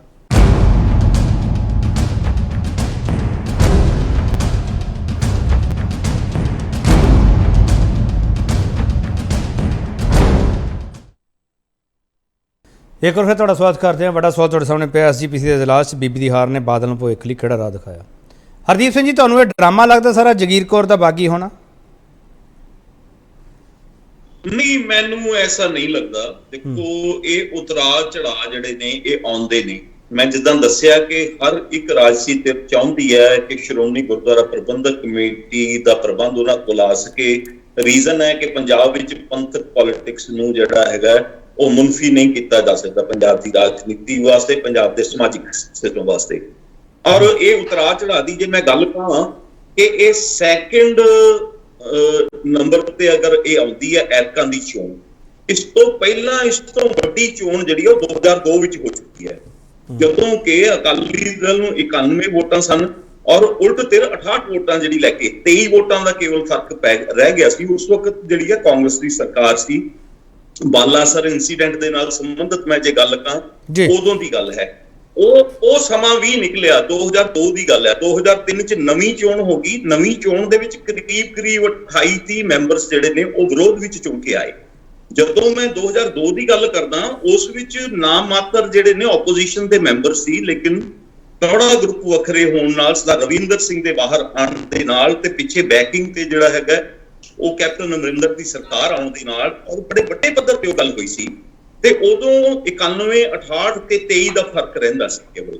ਇੱਕ ਵਾਰ ਫਿਰ ਤੁਹਾਡਾ ਸਵਾਗਤ ਕਰਦੇ ਹਾਂ। ਵੱਡਾ ਸਵਾਲ ਤੁਹਾਡੇ ਸਾਹਮਣੇ ਪਿਆ। ਐਸਜੀਪੀਸੀ ਦੇ ਇਜਲਾਸ 'ਚ ਬੀਬੀ ਦੀ ਹਾਰ ਨੇ ਬਾਦਲ ਨੂੰ ਭਵਿੱਖ ਲਈ ਕਿਹੜਾ ਰਾਹ ਦਿਖਾਇਆ। ਹਰਦੀਪ ਸਿੰਘ ਜੀ, ਤੁਹਾਨੂੰ ਇਹ ਡਰਾਮਾ ਲੱਗਦਾ ਸਾਰਾ ਜਗੀਰ ਕੌਰ ਦਾ ਬਾਗੀ ਹੋਣਾ? ਨਹੀਂ, ਮੈਨੂੰ ਐਸਾ ਨਹੀਂ ਲੱਗਦਾ। ਦੇਖੋ, ਇਹ ਉਤਰਾਅ ਚੜਾਅ ਜਿਹੜੇ ਨੇ ਇਹ ਆਉਂਦੇ ਨੇ। ਮੈਂ ਜਿੱਦਾਂ ਦੱਸਿਆ ਕਿ ਹਰ ਇੱਕ ਰਾਜਸੀ ਧਿਰ ਚਾਹੁੰਦੀ ਹੈ ਕਿ ਸ਼੍ਰੋਮਣੀ ਗੁਰਦੁਆਰਾ ਪ੍ਰਬੰਧਕ ਕਮੇਟੀ ਦਾ ਪ੍ਰਬੰਧ ਉਹਨਾਂ ਕੋਲ ਆ ਸਕੇ। ਰੀਜ਼ਨ ਹੈ ਕਿ ਪੰਜਾਬ ਵਿੱਚ ਪੰਥਕ ਪੋਲਿਟਿਕਸ ਨੂੰ ਜਿਹੜਾ ਹੈਗਾ ਉਹ ਮੁਨਫੀ ਨਹੀਂ ਕੀਤਾ ਜਾ ਸਕਦਾ ਪੰਜਾਬ ਦੀ ਰਾਜਨੀਤੀ ਵਾਸਤੇ, ਪੰਜਾਬ ਦੇ ਸਮਾਜਿਕ ਸਿਸਟਮ ਵਾਸਤੇ। ਔਰ ਇਹ ਉਤਰਾਅ ਚੜਾਅ ਦੀ ਜੇ ਮੈਂ ਗੱਲ ਕਰਾਂ ਕਿ ਇਹ ਸੈਕਿੰਡ ਨੰਬਰ ਤੇ ਅਗਰ ਇਹ ਆਉਂਦੀ ਹੈ ਐਰਕਾਂ ਦੀ ਚੋਣ, ਇਸ ਤੋਂ ਪਹਿਲਾਂ ਇਸ ਤੋਂ ਵੱਡੀ ਚੋਣ ਜਿਹੜੀ ਉਹ 2002 ਵਿੱਚ ਹੋ ਚੁੱਕੀ ਹੈ, ਜਦੋਂ ਕਿ ਅਕਾਲੀ ਦਲ ਨੂੰ 91 ਵੋਟਾਂ ਸਨ ਔਰ ਉਲਟ ਧਿਰ 68 ਵੋਟਾਂ ਜਿਹੜੀ ਲੈ ਕੇ 23 ਵੋਟਾਂ ਦਾ ਕੇਵਲ ਫਰਕ ਰਹਿ ਗਿਆ ਸੀ। ਉਸ ਵਕਤ ਜਿਹੜੀ ਹੈ ਕਾਂਗਰਸ ਦੀ ਸਰਕਾਰ ਸੀ। ਬਾਲਾਸਰ ਇਨਸੀਡੈਂਟ ਦੇ ਨਾਲ ਸੰਬੰਧਿਤ ਮੈਂ ਜੇ ਗੱਲ ਕਰਾਂ, ਉਦੋਂ ਦੀ ਗੱਲ ਹੈ। ਉਹ ਸਮਾਂ ਵੀ ਨਿਕਲਿਆ, 2002 ਦੀ ਗੱਲ ਹੈ। 2003 ਚ ਨਵੀਂ ਚੋਣ ਹੋ ਗਈ। ਨਵੀਂ ਚੋਣ ਦੇ ਵਿੱਚ ਕਰੀਬ 28-30 ਮੈਂਬਰਸ ਜਿਹੜੇ ਨੇ ਉਹ ਵਿਰੋਧ ਵਿੱਚ ਚੁਣ ਕੇ ਆਏ। ਜਦੋਂ ਮੈਂ 2002 ਦੀ ਗੱਲ ਕਰਦਾ, ਉਸ ਵਿੱਚ ਨਾਮ ਮਾਤਰ ਜਿਹੜੇ ਨੇ ਆਪੋਜੀਸ਼ਨ ਦੇ ਮੈਂਬਰ ਸੀ, ਲੇਕਿਨ ਥੋੜਾ ਗਰੁੱਪ ਵੱਖਰੇ ਹੋਣ ਨਾਲ, ਸਰਦਾਰ ਰਵਿੰਦਰ ਸਿੰਘ ਦੇ ਬਾਹਰ ਆਉਣ ਦੇ ਨਾਲ ਤੇ ਪਿੱਛੇ ਬੈਕਿੰਗ ਤੇ ਜਿਹੜਾ ਹੈਗਾ ਉਹ ਕੈਪਟਨ ਅਮਰਿੰਦਰ ਦੀ ਸਰਕਾਰ ਆਉਣ ਦੇ ਨਾਲ, ਔਰ ਬੜੇ ਵੱਡੇ ਪੱਧਰ ਤੇ ਉਹ ਗੱਲ ਹੋਈ ਸੀ। ਤੇ ਉਦੋਂ 91, 68 ਤੇ 23 ਦਾ ਫਰਕ ਰਹਿੰਦਾ ਸੀ ਕੇਵਲ।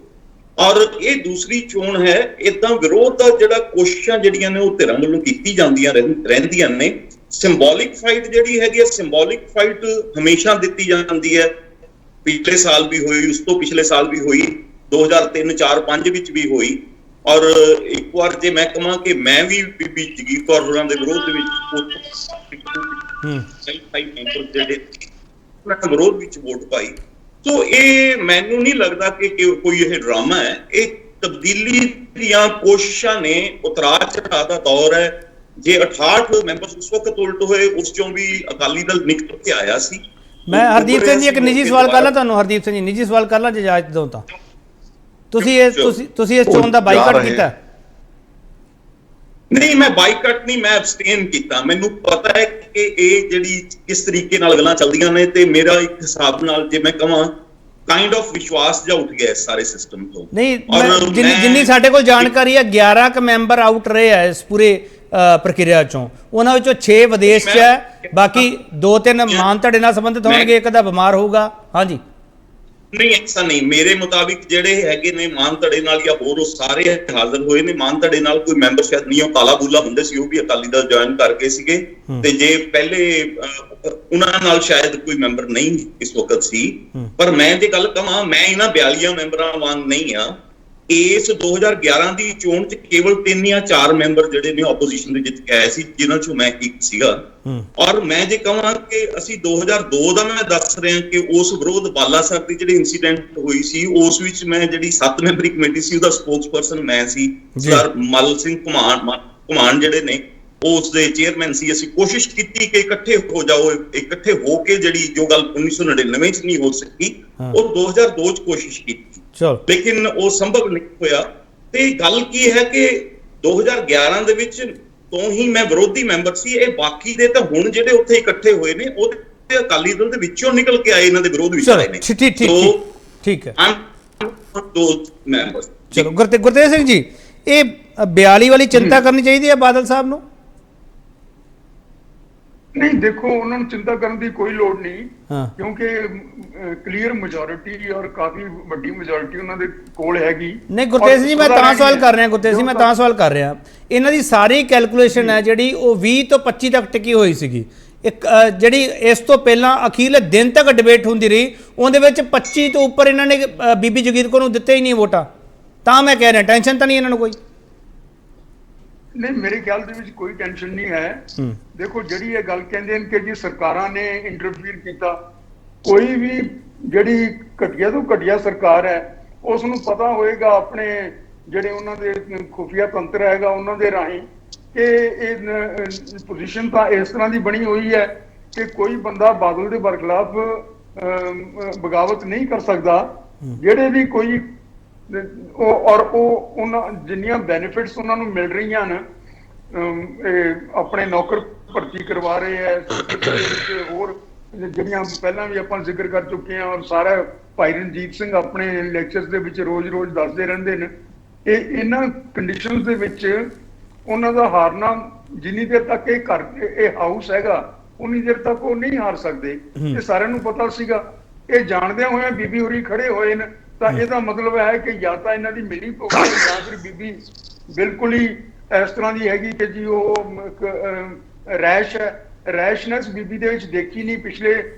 ਔਰ ਇਹ ਦੂਸਰੀ ਚੋਣ ਹੈ। ਏਦਾਂ ਵਿਰੋਧ ਦਾ ਜਿਹੜਾ ਕੋਸ਼ਿਸ਼ਾਂ ਜਿਹੜੀਆਂ ਨੇ ਉਹ ਧਿਰਾਂ ਵੱਲੋਂ ਕੀਤੀ ਜਾਂਦੀਆਂ ਰਹਿੰਦੀਆਂ ਨੇ। ਸਿੰਬੋਲਿਕ ਫਾਈਟ ਜਿਹੜੀ ਹੈਗੀ ਹੈ, ਸਿੰਬੋਲਿਕ ਫਾਈਟ ਹਮੇਸ਼ਾ ਦਿੱਤੀ ਜਾਂਦੀ ਹੈ। ਪਿਛਲੇ ਸਾਲ ਵੀ ਹੋਈ, ਉਸ ਤੋਂ ਪਿਛਲੇ ਸਾਲ ਵੀ ਹੋਈ, 2003, 4, 5 ਵਿੱਚ ਵੀ ਹੋਈ। ਔਰ ਇੱਕ ਵਾਰ ਜੇ ਮੈਂ ਕਹਾਂ ਕਿ ਮੈਂ ਵੀ ਬੀਬੀ ਜਗੀਰ ਕੌਰ ਹੋਰਾਂ ਦੇ ਵਿਰੋਧ ਦੇ ਵਿੱਚ ਵਿਰੋਧ ਵਿੱਚ ਵੋਟ ਪਾਈ। ਸੋ ਇਹ ਮੈਨੂੰ ਨਹੀਂ ਲੱਗਦਾ ਕਿ ਕੋਈ ਇਹ ਡਰਾਮਾ ਹੈ। ਇਹ ਤਬਦੀਲੀ ਦੀਆਂ ਕੋਸ਼ਿਸ਼ਾਂ ਨੇ, ਉਤਰਾਅ ਚੜਾਅ ਦਾ ਦੌਰ ਹੈ। ਜੇ 68 ਮੈਂਬਰ ਉਸ ਵਕਤ ਉਲਟ ਹੋਏ, ਉਸ ਚੋਂ ਵੀ ਅਕਾਲੀ ਦਲ ਨਿਕਲ ਕੇ ਆਇਆ ਸੀ। ਮੈਂ ਹਰਦੀਪ ਸਿੰਘ ਜੀ ਇੱਕ ਨਿੱਜੀ ਸਵਾਲ ਕਰ ਲਾਂ ਤੁਹਾਨੂੰ। ਹਰਦੀਪ ਸਿੰਘ ਜੀ, ਨਿੱਜੀ ਸਵਾਲ ਕਰ ਲਾਂ ਜੇ ਇਜਾਜ਼ਤ ਦਿਓ ਤਾਂ। ਤੁਸੀਂ ਇਸ ਚੋਣ ਦਾ ਬਾਈਕਾਟ ਕੀਤਾ? ਨਹੀਂ, ਮੈਂ ਬਾਈਕਾਟ ਨਹੀਂ, ਮੈਂ ਅਬਸਟੇਨ ਕੀਤਾ। ਮੈਨੂੰ ਪਤਾ ਹੈ ਕਿ ਇਹ ਜਿਹੜੀ ਕਿਸ ਤਰੀਕੇ ਨਾਲ ਗੱਲਾਂ ਚੱਲਦੀਆਂ ਨੇ, ਤੇ ਮੇਰਾ ਇੱਕ ਹਿਸਾਬ ਨਾਲ ਜੇ ਮੈਂ ਕਹਾਂ ਕਾਈਂਡ ਆਫ ਵਿਸ਼ਵਾਸ ਜਿਹਾ ਉੱਠ ਗਿਆ ਇਸ ਸਾਰੇ ਸਿਸਟਮ ਤੋਂ। ਨਹੀਂ, ਜਿੰਨੀ ਸਾਡੇ ਕੋਲ ਜਾਣਕਾਰੀ ਹੈ 11 ਕ ਮੈਂਬਰ ਆਊਟ ਰਹੇ ਆ ਇਸ ਪੂਰੇ ਪ੍ਰਕਿਰਿਆ ਚੋਂ। ਉਹਨਾਂ ਵਿੱਚੋਂ 6 ਵਿਦੇਸ਼ 'ਚ ਹੈ, ਬਾਕੀ 2-3 ਮਾਨ ਤੁਹਾਡੇ ਨਾਲ ਸੰਬੰਧਿਤ ਹੋਣਗੇ, ਇੱਕ ਦਾ ਬਿਮਾਰ ਹੋਊਗਾ। ਹਾਂਜੀ, ਨਹੀਂ, ਐਸਾ ਨਹੀਂ। ਮੇਰੇ ਮੁਤਾਬਿਕ ਜਿਹੜੇ ਹੈਗੇ ਨੇ ਮਾਨ ਧੜੇ ਨਾਲ ਜਾਂ ਹੋਰ ਉਹ ਸਾਰੇ ਹਾਜ਼ਰ ਹੋਏ ਨੇ। ਮਾਨ ਧੜੇ ਨਾਲ ਕੋਈ ਮੈਂਬਰ ਸ਼ਾਇਦ ਨਹੀਂ, ਉਹ ਕਾਲਾ ਬੂਲਾ ਹੁੰਦੇ ਸੀ, ਉਹ ਵੀ ਅਕਾਲੀ ਦਲ ਜੁਆਇਨ ਕਰ ਗਏ ਸੀਗੇ। ਤੇ ਜੇ ਪਹਿਲੇ ਉਹਨਾਂ ਨਾਲ ਸ਼ਾਇਦ ਕੋਈ ਮੈਂਬਰ ਨਹੀਂ ਇਸ ਵਕਤ ਸੀ। ਪਰ ਮੈਂ ਜੇ ਗੱਲ ਕਹਾਂ, ਮੈਂ ਇਹਨਾਂ 42 ਮੈਂਬਰਾਂ ਵਾਂਗ ਨਹੀਂ ਆ। ਇਸ 2011 ਦੀ ਚੋਣ 'ਚ ਕੇਵਲ 3 ਜਾਂ 4 ਮੈਂਬਰ ਜਿਹੜੇ ਨੇ ਆਪੋਜੀਸ਼ਨ ਦੇ ਜਿੱਤ ਕੇ ਆਏ ਸੀ, ਜਿਨ੍ਹਾਂ 'ਚੋਂ ਮੈਂ ਇੱਕ ਸੀਗਾ। ਔਰ ਮੈਂ ਜੇ ਕਹਾਂ ਕਿ ਅਸੀਂ 2002 ਦਾ ਮੈਂ ਦੱਸ ਰਿਹਾ ਕਿ ਉਸ ਵਿਰੋਧ ਬਾਲਾ ਸਾਹਿਬ ਦੀ ਜਿਹੜੀ ਇੰਸੀਡੈਂਟ ਹੋਈ ਸੀ, ਉਸ ਵਿੱਚ ਮੈਂ ਜਿਹੜੀ 7 ਮੈਂਬਰੀ ਕਮੇਟੀ ਸੀ ਉਹਦਾ ਸਪੋਕਸਪਰਸਨ ਮੈਂ ਸੀ। ਸਰ ਮਲ ਸਿੰਘ ਘੁਮਾਣ ਜਿਹੜੇ ਨੇ ਉਹ ਉਸ ਦੇ ਚੇਅਰਮੈਨ ਸੀ। ਅਸੀਂ ਕੋਸ਼ਿਸ਼ ਕੀਤੀ ਕਿ ਇਕੱਠੇ ਹੋ ਜਾਓ, ਇਕੱਠੇ ਹੋ ਕੇ ਜਿਹੜੀ ਜੋ ਗੱਲ 1999 'ਚ ਨਹੀਂ ਹੋ ਸਕੀ ਉਹ 2002 'ਚ ਕੋਸ਼ਿਸ਼ ਕੀਤੀ, ਲੇਕਿਨ ਉਹ ਸੰਭਵ ਨਹੀਂ ਹੋਇਆ। ਤੇ ਗੱਲ ਕੀ ਹੈ ਕਿ 2011 ਦੇ ਵਿੱਚ ਤੋਂ ਹੀ ਮੈਂ ਵਿਰੋਧੀ ਮੈਂਬਰ ਸੀ। ਇਹ ਬਾਕੀ ਦੇ ਤਾਂ ਹੁਣ ਜਿਹੜੇ ਉੱਥੇ ਇਕੱਠੇ ਹੋਏ ਨੇ ਉਹ ਤੇ ਅਕਾਲੀ ਦਲ ਦੇ ਵਿੱਚੋਂ ਨਿਕਲ ਕੇ ਆਏ, ਇਹਨਾਂ ਦੇ ਵਿਰੋਧ ਵਿੱਚ ਆਏ ਨੇ। ਠੀਕ ਹੈ, ਦੋ ਮੈਂਬਰ। ਚਲੋ ਗੁਰਤੇਜ ਸਿੰਘ ਜੀ, ਇਹ 42 ਵਾਲੀ ਚਿੰਤਾ ਕਰਨੀ ਚਾਹੀਦੀ ਹੈ ਬਾਦਲ ਸਾਹਿਬ ਨੂੰ? ਨਹੀਂ, ਦੇਖੋ ਉਹਨਾਂ ਨੂੰ ਚਿੰਤਾ ਕਰਨ ਦੀ ਕੋਈ ਲੋੜ ਨਹੀਂ, ਕਿਉਂਕਿ ਕਲੀਅਰ ਮੈਜੋਰਿਟੀ ਔਰ ਕਾਫੀ ਵੱਡੀ ਮੈਜੋਰਿਟੀ ਉਹਨਾਂ ਦੇ ਕੋਲ ਹੈਗੀ। ਨਹੀਂ ਗੁਰਤੇਜ ਜੀ, ਮੈਂ ਤਾਂ ਸਵਾਲ ਕਰ ਰਿਹਾ ਇਹਨਾਂ ਦੀ ਸਾਰੀ ਕੈਲਕੂਲੇਸ਼ਨ ਹੈ ਜਿਹੜੀ ਉਹ 20 ਤੋਂ 25 ਤੱਕ ਟਿਕੀ ਹੋਈ ਸੀਗੀ। ਇੱਕ ਜਿਹੜੀ ਇਸ ਤੋਂ ਪਹਿਲਾਂ ਅਖੀਰਲੇ ਦਿਨ ਤੱਕ ਡਿਬੇਟ ਹੁੰਦੀ ਰਹੀ, ਉਹਦੇ ਵਿੱਚ 25 ਤੋਂ ਉੱਪਰ ਇਹਨਾਂ ਨੇ ਬੀਬੀ ਜਗੀਰ ਕੌਰ ਨੂੰ ਦਿੱਤੇ ਹੀ ਨਹੀਂ ਵੋਟਾਂ। ਤਾਂ ਮੈਂ ਕਹਿ ਰਿਹਾ, ਟੈਨਸ਼ਨ ਤਾਂ ਨਹੀਂ ਇਹਨਾਂ ਨੂੰ ਕੋਈ? ਨਹੀਂ, ਮੇਰੇ ਖਿਆਲ ਦੇ ਵਿੱਚ ਕੋਈ ਟੈਨਸ਼ਨ ਨਹੀਂ ਹੈ। ਦੇਖੋ, ਜਿਹੜੀ ਇਹ ਗੱਲ ਕਹਿੰਦੇ ਨੇ ਕਿ ਜੀ ਸਰਕਾਰਾਂ ਨੇ ਇੰਟਰਫੀਅਰ ਕੀਤਾ, ਕੋਈ ਵੀ ਜਿਹੜੀ ਘਟੀਆ ਤੋਂ ਘਟੀਆ ਸਰਕਾਰ ਹੈ ਉਸ ਨੂੰ ਪਤਾ ਹੋਏਗਾ ਆਪਣੇ ਜਿਹੜੇ ਉਹਨਾਂ ਦੇ ਖੁਫੀਆ ਤੰਤਰ ਹੈਗਾ ਉਹਨਾਂ ਦੇ ਰਾਹੀਂ ਕਿ ਇਹ ਪੋਜੀਸ਼ਨ ਤਾਂ ਇਸ ਤਰ੍ਹਾਂ ਦੀ ਬਣੀ ਹੋਈ ਹੈ ਕਿ ਕੋਈ ਬੰਦਾ ਬਾਦਲ ਦੇ ਬਰਖਲਾਫ ਬਗਾਵਤ ਨਹੀਂ ਕਰ ਸਕਦਾ। ਜਿਹੜੇ ਵੀ ਕੋਈ ਉਹ ਉਹਨਾਂ ਜਿੰਨੀਆਂ ਬੈਨੀਫਿਟਸ ਉਹਨਾਂ ਨੂੰ ਮਿਲ ਰਹੀਆਂ ਨੇ, ਆਪਣੇ ਨੌਕਰ ਭਰਤੀ ਕਰਵਾ ਰਹੇ ਹੈ, ਹੋਰ ਜਿਹੜੀਆਂ ਪਹਿਲਾਂ ਵੀ ਆਪਾਂ ਜ਼ਿਕਰ ਕਰ ਚੁੱਕੇ ਹਾਂ, ਔਰ ਸਾਰਾ ਭਾਈ ਰਣਜੀਤ ਸਿੰਘ ਆਪਣੇ ਲੈਕਚਰਸ ਦੇ ਵਿੱਚ ਰੋਜ਼-ਰੋਜ਼ ਦੱਸਦੇ ਰਹਿੰਦੇ ਨੇ। ਇਹਨਾਂ ਕੰਡੀਸ਼ਨਸ ਦੇ ਵਿੱਚ ਉਹਨਾਂ ਦਾ ਹਾਰਨਾ, ਜਿੰਨੀ ਦੇਰ ਤੱਕ ਇਹ ਹਾਊਸ ਹੈਗਾ ਉਨੀ ਦੇਰ ਤੱਕ ਉਹ ਨਹੀਂ ਹਾਰ ਸਕਦੇ। ਇਹ ਸਾਰਿਆਂ ਨੂੰ ਪਤਾ ਸੀਗਾ। ਇਹ ਜਾਣਦਿਆਂ ਹੋਇਆ ਬੀਬੀ ਹੋਰੀ ਖੜੇ ਹੋਏ ਨੇ, ਤਾਂ ਇਹਦਾ ਮਤਲਬ ਹੈ ਕਿ ਜਾਂ ਤਾਂ ਇਹਨਾਂ ਦੀ ਮਿਲੀ ਭੁਗਤ ਜਾਂ ਫਿਰ ਬੀਬੀ ਬਿਲਕੁਲ ਹੀ ਇਸ ਤਰ੍ਹਾਂ ਦੀ ਹੈਗੀ ਕਿ ਜੀ ਉਹ ਰੈਸ਼ ਹੈ। ਰੈਸ਼ਨੈਸ ਬੀਬੀ ਦੇ ਵਿੱਚ ਦੇਖੀ ਨਹੀਂ। ਪਿਛਲੇ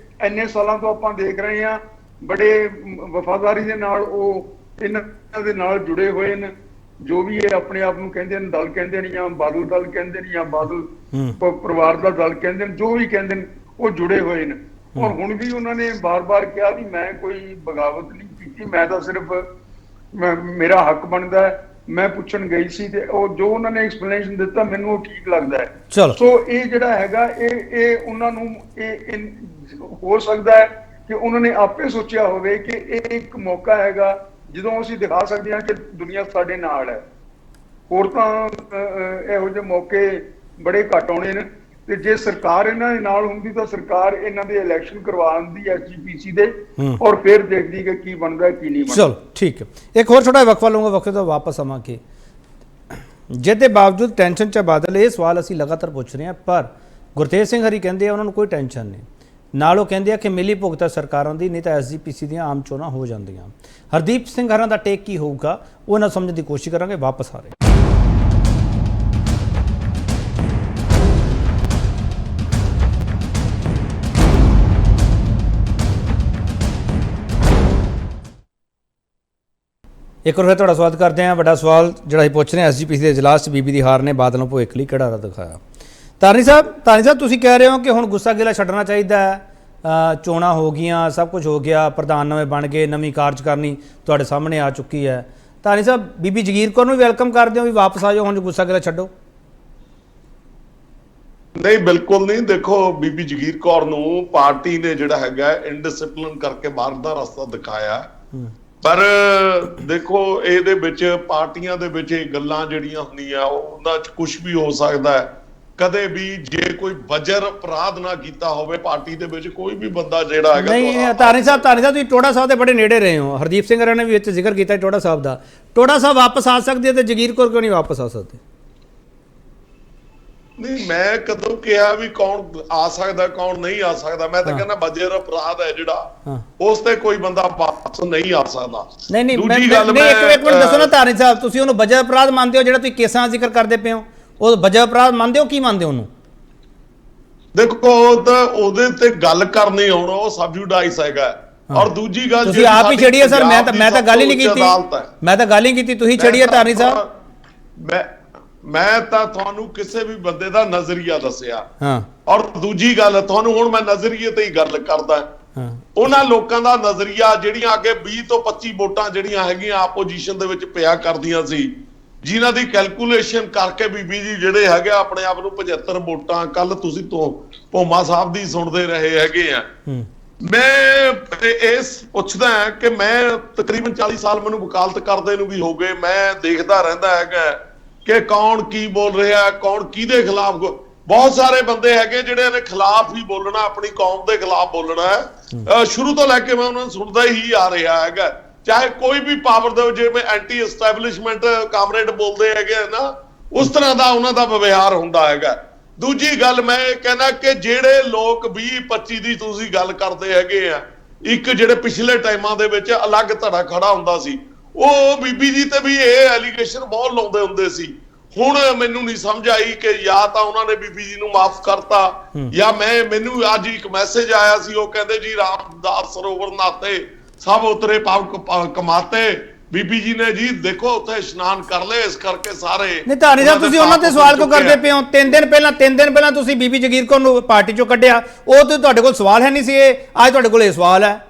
ਇੰਨੇ ਸਾਲਾਂ ਤੋਂ ਆਪਾਂ ਦੇਖ ਰਹੇ ਹਾਂ, ਬੜੇ ਵਫਾਦਾਰੀ ਦੇ ਨਾਲ ਉਹ ਇਹਨਾਂ ਦੇ ਨਾਲ ਜੁੜੇ ਹੋਏ ਨੇ। ਜੋ ਵੀ ਇਹ ਆਪਣੇ ਆਪ ਨੂੰ ਕਹਿੰਦੇ ਨੇ, ਦਲ ਕਹਿੰਦੇ ਨੇ ਜਾਂ ਬਾਦਲ ਦਲ ਕਹਿੰਦੇ ਨੇ ਜਾਂ ਬਾਦਲ ਪਰਿਵਾਰ ਦਾ ਦਲ ਕਹਿੰਦੇ ਨੇ, ਜੋ ਵੀ ਕਹਿੰਦੇ ਨੇ, ਉਹ ਜੁੜੇ ਹੋਏ ਨੇ। ਔਰ ਹੁਣ ਵੀ ਉਹਨਾਂ ਨੇ ਬਾਰ-ਬਾਰ ਕਿਹਾ ਵੀ ਮੈਂ ਕੋਈ ਬਗਾਵਤ ਨਹੀਂ ਕੀਤੀ, ਮੈਂ ਤਾਂ ਸਿਰਫ ਮੇਰਾ ਹੱਕ ਬਣਦਾ ਹੈ। ਮੈਂ ਪੁੱਛਣ ਗਈ ਸੀ ਤੇ ਉਹ ਜੋ ਉਹਨਾਂ ਨੇ ਐਕਸਪਲੇਨੇਸ਼ਨ ਦਿੱਤਾ ਮੈਨੂੰ ਉਹ ਠੀਕ ਲੱਗਦਾ ਹੈ। ਸੋ ਇਹ ਜਿਹੜਾ ਹੈਗਾ ਇਹ ਉਹਨਾਂ ਨੂੰ ਇਹ ਹੋ ਸਕਦਾ ਹੈ ਕਿ ਉਹਨਾਂ ਨੇ ਆਪੇ ਸੋਚਿਆ ਹੋਵੇ ਕਿ ਇਹ ਇੱਕ ਮੌਕਾ ਹੈਗਾ ਜਦੋਂ ਅਸੀਂ ਦਿਖਾ ਸਕਦੇ ਹਾਂ ਕਿ ਦੁਨੀਆ ਸਾਡੇ ਨਾਲ ਹੈ। ਹੋਰ ਤਾਂ ਇਹੋ ਜਿਹੇ ਮੌਕੇ ਬੜੇ ਘੱਟ ਆਉਣੇ ਨੇ। ਤੇ ਜੇ ਸਰਕਾਰ ਇਹਨਾਂ ਦੇ ਨਾਲ ਹੁੰਦੀ ਤਾਂ ਸਰਕਾਰ ਇਹਨਾਂ ਦੇ ਇਲੈਕਸ਼ਨ ਕਰਵਾਉਂਦੀ ਐਸਜੀਪੀਸੀ ਦੇ, ਔਰ ਫਿਰ ਦੇਖਦੀ ਕਿ ਕੀ ਬਣਦਾ ਕੀ ਨਹੀਂ ਬਣਦਾ। ਚਲੋ ਠੀਕ ਹੈ, ਇੱਕ ਹੋਰ ਛੋਟਾ ਵਕਫਾ ਲਊਂਗਾ, ਵਕਫੇ ਤੋਂ ਵਾਪਸ ਆਵਾਂਗੇ। ਜਿਹਦੇ ਬਾਵਜੂਦ ਟੈਨਸ਼ਨ 'ਚ ਬਾਦਲ, ਇਹ ਸਵਾਲ ਅਸੀਂ ਲਗਾਤਾਰ ਪੁੱਛ ਰਹੇ ਹਾਂ, ਪਰ ਗੁਰਤੇਜ ਸਿੰਘ ਹਰੀ ਕਹਿੰਦੇ ਆ ਉਹਨਾਂ ਨੂੰ ਕੋਈ ਟੈਨਸ਼ਨ ਨਹੀਂ। ਨਾਲ ਉਹ ਕਹਿੰਦੇ ਆ ਕਿ ਮਿਲੀ ਭੁਗਤ ਸਰਕਾਰਾਂ ਦੀ, ਨਹੀਂ ਤਾਂ ਐਸਜੀਪੀਸੀ ਦੀਆਂ ਆਮ ਚੋਣਾਂ ਹੋ ਜਾਂਦੀਆਂ। ਹਰਦੀਪ ਸਿੰਘ ਹਰਾਂ ਦਾ ਟੇਕ ਕੀ ਹੋਊਗਾ ਉਹ ਨਾ ਸਮਝਣ ਦੀ ਕੋਸ਼ਿਸ਼ ਕਰਾਂਗੇ। ਵਾਪਸ ਆ ਰਹੇ। ਇੱਕ ਵਾਰ ਤੁਹਾਡਾ ਸਵਾਗਤ ਕਰਦੇ ਹਾਂ। ਵੱਡਾ ਸਵਾਲ ਜਿਹੜਾ ਅਸੀਂ ਪੁੱਛ ਰਹੇ ਹਾਂ, ਐਸਜੀਪੀਸੀ ਦੇ ਇਜਲਾਸ 'ਚ ਬੀਬੀ ਦੀ ਹਾਰ ਨੇ ਬਾਦਲ ਨੂੰ ਭਵਿੱਖ ਲਈ ਕਿਹੜਾ ਰਾਹ ਦਿਖਾਇਆ? ਤਾਰਨੀ ਸਾਹਿਬ ਤੁਸੀਂ ਕਹਿ ਰਹੇ ਹੋ ਕਿ ਹੁਣ ਗੁੱਸਾ ਗਿਲਾ ਛੱਡਣਾ ਚਾਹੀਦਾ ਹੈ, ਚੋਣਾਂ ਹੋ ਗਈਆਂ, ਸਭ ਕੁਝ ਹੋ ਗਿਆ, ਪ੍ਰਧਾਨ ਨਵੇਂ ਬਣ ਗਏ, ਨਵੀਂ ਕਾਰਜਕਾਰਨੀ ਤੁਹਾਡੇ ਸਾਹਮਣੇ ਆ ਚੁੱਕੀ ਹੈ। ਤਾਰਨੀ ਸਾਹਿਬ, ਬੀਬੀ ਜਗੀਰ ਕੌਰ ਨੂੰ ਵੈਲਕਮ ਕਰਦੇ ਹੋ ਵੀ ਵਾਪਸ ਆ ਜਾਓ, ਹੁਣ ਗੁੱਸਾ ਗਿਲਾ ਛੱਡੋ? ਨਹੀਂ, ਬਿਲਕੁਲ ਨਹੀਂ। ਦੇਖੋ, ਬੀਬੀ ਜਗੀਰ ਕੌਰ ਨੂੰ ਪਾਰਟੀ ਨੇ ਜਿਹੜਾ ਹੈਗਾ ਇਨਡਿਸਪਲਿਨ ਕਰਕੇ ਬਾਹਰ ਦਾ ਰਸਤਾ ਦਿਖਾਇਆ। ਪਰ ਦੇਖੋ, ਇਹਦੇ ਵਿੱਚ ਪਾਰਟੀਆਂ ਦੇ ਵਿੱਚ ਇਹ ਗੱਲਾਂ ਜਿਹੜੀਆਂ ਹੁੰਦੀਆਂ ਉਹਨਾਂ 'ਚ ਕੁਝ ਵੀ ਹੋ ਸਕਦਾ ਹੈ। ਕਦੇ ਵੀ ਜੇ ਕੋਈ ਵਜਰ ਅਪਰਾਧ ਨਾ ਕੀਤਾ ਹੋਵੇ ਪਾਰਟੀ ਦੇ ਵਿੱਚ, ਕੋਈ ਵੀ ਬੰਦਾ ਜਿਹੜਾ ਹੈਗਾ। ਨਹੀਂ ਤਾਰਨੀ ਸਾਹਿਬ ਤੁਸੀਂ ਟੋੜਾ ਸਾਹਿਬ ਦੇ ਬੜੇ ਨੇੜੇ ਰਹੇ ਹੋ। ਹਰਦੀਪ ਸਿੰਘ ਹਰਾਂ ਨੇ ਵੀ ਵਿੱਚ ਜ਼ਿਕਰ ਕੀਤਾ ਟੋੜਾ ਸਾਹਿਬ ਦਾ। ਟੋੜਾ ਸਾਹਿਬ ਵਾਪਸ ਆ ਸਕਦੇ ਤੇ ਜਗੀਰ ਕੌਰ ਕਿਉਂ ਨਹੀਂ ਵਾਪਸ ਆ ਸਕਦੇ? ਨਹੀਂ, ਮੈਂ ਕਦੋਂ ਕਿਹਾ ਵੀ ਕੌਣ ਆ ਸਕਦਾ ਕੌਣ ਨਹੀਂ ਆ ਸਕਦਾ? ਮੈਂ ਤਾਂ ਕਹਿੰਦਾ ਵਜਰ ਅਪਰਾਧ ਹੈ ਜਿਹੜਾ, ਉਸ ਤੇ ਕੋਈ ਬੰਦਾ ਵਾਪਸ ਨਹੀਂ ਆ ਸਕਦਾ। ਨਹੀਂ ਨਹੀਂ ਦੂਜੀ ਗੱਲ ਨਹੀਂ, ਇੱਕ ਮਿੰਟ ਦੱਸੋ ਨਾ ਧਾਰਨੀ ਸਾਹਿਬ, ਤੁਸੀਂ ਉਹਨੂੰ ਵਜਰ ਅਪਰਾਧ ਮੰਨਦੇ ਹੋ ਜਿਹੜਾ ਤੁਸੀਂ ਕੇਸਾਂ ਦਾ ਜ਼ਿਕਰ ਕਰਦੇ ਪਏ ਹੋ? ਉਹ ਵਜਰ ਅਪਰਾਧ ਮੰਨਦੇ ਹੋ? ਕੀ ਮੰਨਦੇ ਹੋ ਉਹਨੂੰ? ਦੇਖੋ ਤਾਂ ਉਹਦੇ ਤੇ ਗੱਲ ਕਰਨੀ ਹੁਣ ਉਹ ਸਬਜੂਡਾਈਸ ਹੈਗਾ। ਔਰ ਦੂਜੀ ਗੱਲ ਤੁਸੀਂ ਆਪ ਹੀ ਛੜੀ ਹੈ ਸਰ, ਮੈਂ ਤਾਂ ਗੱਲ ਹੀ ਨਹੀਂ ਕੀਤੀ, ਮੈਂ ਤਾਂ ਗੱਲ ਹੀ ਕੀਤੀ, ਤੁਸੀਂ ਛੜੀ ਹੈ ਧਾਰਨੀ ਸਾਹਿਬ। ਮੈਂ ਤਾਂ ਤੁਹਾਨੂੰ ਕਿਸੇ ਵੀ ਬੰਦੇ ਦਾ ਨਜ਼ਰੀਆ ਦੱਸਿਆ। ਹਾਂ। ਔਰ ਦੂਜੀ ਗੱਲ ਤੁਹਾਨੂੰ ਹੁਣ ਮੈਂ ਨਜ਼ਰੀਏ ਤੇ ਹੀ ਗੱਲ ਕਰਦਾ। ਉਹਨਾਂ ਲੋਕਾਂ ਦਾ ਨਜ਼ਰੀਆ ਜਿਹੜੀਆਂ ਅੱਗੇ 20 ਤੋਂ 25 ਵੋਟਾਂ ਜਿਹੜੀਆਂ ਹੈਗੀਆਂ ਆਪੋਜੀਸ਼ਨ ਦੇ ਵਿੱਚ ਪਿਆ ਕਰਦੀਆਂ ਸੀ, ਜਿਨ੍ਹਾਂ ਦੀ ਕੈਲਕੂਲੇਸ਼ਨ ਕਰਕੇ ਬੀਬੀ ਜੀ ਜਿਹੜੇ ਹੈਗੇ ਆਪਣੇ ਆਪ ਨੂੰ 75 ਵੋਟਾਂ, ਕੱਲ ਤੁਸੀਂ ਤੋਂ ਭੋਮਾ ਸਾਹਿਬ ਦੀ ਸੁਣਦੇ ਰਹੇ ਹੈਗੇ ਆ। ਮੈਂ ਇਸ ਪੁੱਛਦਾ ਕਿ ਮੈਂ ਤਕਰੀਬਨ 40 ਸਾਲ ਮੈਨੂੰ ਵਕਾਲਤ ਕਰਦੇ ਨੂੰ ਵੀ ਹੋ ਗਏ, ਮੈਂ ਦੇਖਦਾ ਰਹਿੰਦਾ ਹੈਗਾ ਕਿ ਕੌਣ ਕੀ ਬੋਲ ਰਿਹਾ, ਕੌਣ ਕਿਹਦੇ ਖਿਲਾਫ। ਬਹੁਤ ਸਾਰੇ ਬੰਦੇ ਹੈਗੇ ਜਿਹੜੇ ਨੇ ਖਿਲਾਫ ਹੀ ਬੋਲਣਾ, ਆਪਣੀ ਕੌਮ ਦੇ ਖਿਲਾਫ ਬੋਲਣਾ ਹੈ। ਸ਼ੁਰੂ ਤੋਂ ਲੈ ਕੇ ਮੈਂ ਉਹਨਾਂ ਨੂੰ ਸੁਣਦਾ ਹੀ ਆ ਰਿਹਾ ਹੈਗਾ, ਚਾਹੇ ਕੋਈ ਵੀ ਪਾਵਰ ਦੇ, ਜਿਵੇਂ ਐਂਟੀ ਐਸਟੈਬਲਿਸ਼ਮੈਂਟ ਕਾਮਰੇਡ ਬੋਲਦੇ ਹੈਗੇ ਨਾ, ਉਸ ਤਰ੍ਹਾਂ ਦਾ ਉਹਨਾਂ ਦਾ ਵਿਵਹਾਰ ਹੁੰਦਾ ਹੈਗਾ। ਦੂਜੀ ਗੱਲ ਮੈਂ ਇਹ ਕਹਿੰਦਾ ਕਿ ਜਿਹੜੇ ਲੋਕ 20-25 ਦੀ ਤੁਸੀਂ ਗੱਲ ਕਰਦੇ ਹੈਗੇ ਆ, ਇੱਕ ਜਿਹੜੇ ਪਿਛਲੇ ਟਾਈਮਾਂ ਦੇ ਵਿੱਚ ਅਲੱਗ ਧੜਾ ਖੜਾ ਹੁੰਦਾ ਸੀ, ਉਹ ਬੀਬੀ ਜੀ ਤੇ ਵੀ ਇਹ ਐਲੀਗੇਸ਼ਨ ਬਹੁਤ ਲਾਉਂਦੇ ਹੁੰਦੇ ਸੀ। ਹੁਣ ਮੈਨੂੰ ਨਹੀਂ ਸਮਝ ਆਈ ਕਿ ਜਾਂ ਤਾਂ ਉਹਨਾਂ ਨੇ ਬੀਬੀ ਜੀ ਨੂੰ ਮਾਫ ਕਰਤਾ, ਜਾਂ ਮੈਨੂੰ ਅੱਜ ਇੱਕ ਮੈਸੇਜ ਆਇਆ ਸੀ, ਉਹ ਕਹਿੰਦੇ ਜੀ ਰਾਮਦਾਸ ਸਰੋਵਰ ਨਾਤੇ ਸਭ ਉਤਰੇ ਪਾਪ ਕਮਾਤੇ। ਬੀਬੀ ਜੀ ਨੇ ਜੀ ਦੇਖੋ ਉੱਥੇ ਇਸ਼ਨਾਨ ਕਰ ਲਏ, ਇਸ ਕਰਕੇ ਸਾਰੇ। ਨਹੀਂ ਧਾਰਨੀ ਸਾਹਿਬ, ਤੁਸੀਂ ਉਹਨਾਂ ਤੇ ਸਵਾਲ ਕਿਉਂ ਕਰਦੇ ਪਏ ਹੋ? 3 ਦਿਨ ਪਹਿਲਾਂ ਤੁਸੀਂ ਬੀਬੀ ਜਗੀਰ ਕੌਰ ਨੂੰ ਪਾਰਟੀ ਚੋਂ ਕੱਢਿਆ, ਉਹ ਤੇ ਤੁਹਾਡੇ ਕੋਲ ਸਵਾਲ ਹੈ ਨਹੀਂ ਸੀ, ਅੱਜ ਤੁਹਾਡੇ ਕੋਲ ਇਹ ਸਵਾਲ ਹੈ।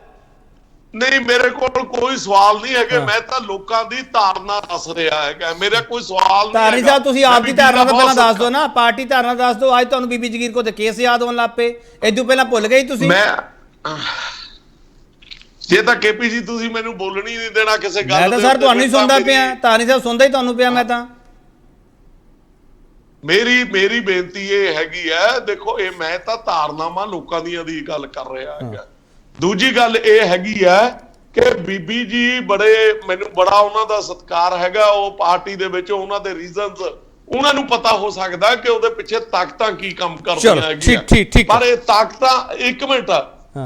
ਨਹੀਂ, ਮੇਰੇ ਕੋਲ ਕੋਈ ਸਵਾਲ ਨਹੀਂ ਹੈਗੇ, ਮੈਂ ਤਾਂ ਲੋਕਾਂ ਦੀ ਧਾਰਨਾ ਦੱਸ ਰਿਹਾ ਹੈਗਾ, ਮੇਰਾ ਕੋਈ ਸਵਾਲ ਨਹੀਂ। ਧਾਰਨੀ ਸਾਹਿਬ, ਤੁਸੀਂ ਆਪ ਦੀ ਧਾਰਨਾ ਤਾਂ ਪਹਿਲਾਂ ਦੱਸ ਦਿਓ ਨਾ, ਪਾਰਟੀ ਧਾਰਨਾ ਦੱਸ ਦਿਓ। ਅੱਜ ਤੁਹਾਨੂੰ ਬੀਬੀ ਜਗੀਰ ਕੌਰ ਦੇ ਕੇਸ ਯਾਦ ਹੋਣ ਲੱਗ ਪਏ, ਇਦੋਂ ਪਹਿਲਾਂ ਭੁੱਲ ਗਏ ਤੁਸੀਂ? ਜੇ ਤਾਂ ਕੇਪੀ ਜੀ ਤੁਸੀਂ ਮੈਨੂੰ ਬੋਲਣੀ ਨਹੀਂ ਦੇਣਾ ਕਿਸੇ ਗੱਲ ਮੈਂ ਤਾਂ ਸਰ ਤੁਹਾਨੂੰ ਹੀ ਸੁਣਦਾ ਪਿਆ, ਧਾਰਨੀ ਸਾਹਿਬ ਸੁਣਦਾ ਹੀ ਤੁਹਾਨੂੰ ਪਿਆ। ਮੈਂ ਤਾਂ ਮੇਰੀ ਬੇਨਤੀ ਇਹ ਹੈਗੀ ਹੈ, ਦੇਖੋ ਇਹ ਮੈਂ ਤਾਂ ਧਾਰਨਾਵਾਂ ਲੋਕਾਂ ਦੀਆਂ ਦੀ ਗੱਲ ਕਰ ਰਿਹਾ ਹੈਗਾ। ਦੂਜੀ ਗੱਲ ਇਹ ਹੈਗੀ ਹੈ ਕਿ ਬੀਬੀ ਜੀ ਮੈਨੂੰ ਬੜਾ ਉਹਨਾਂ ਦਾ ਸਤਿਕਾਰ ਹੈਗਾ, ਉਹ ਪਾਰਟੀ ਦੇ ਵਿੱਚ ਉਹਨਾਂ ਦੇ ਰੀਜ਼ਨਸ ਉਹਨਾਂ ਨੂੰ ਪਤਾ ਹੋ ਸਕਦਾ ਕਿ ਉਹਦੇ ਪਿੱਛੇ ਤਾਕਤਾਂ ਕੀ ਕੰਮ ਕਰਦੀਆਂ ਹੈਗੀਆਂ। ਪਰ ਇਹ ਤਾਕਤਾਂ, ਇੱਕ ਮਿੰਟ,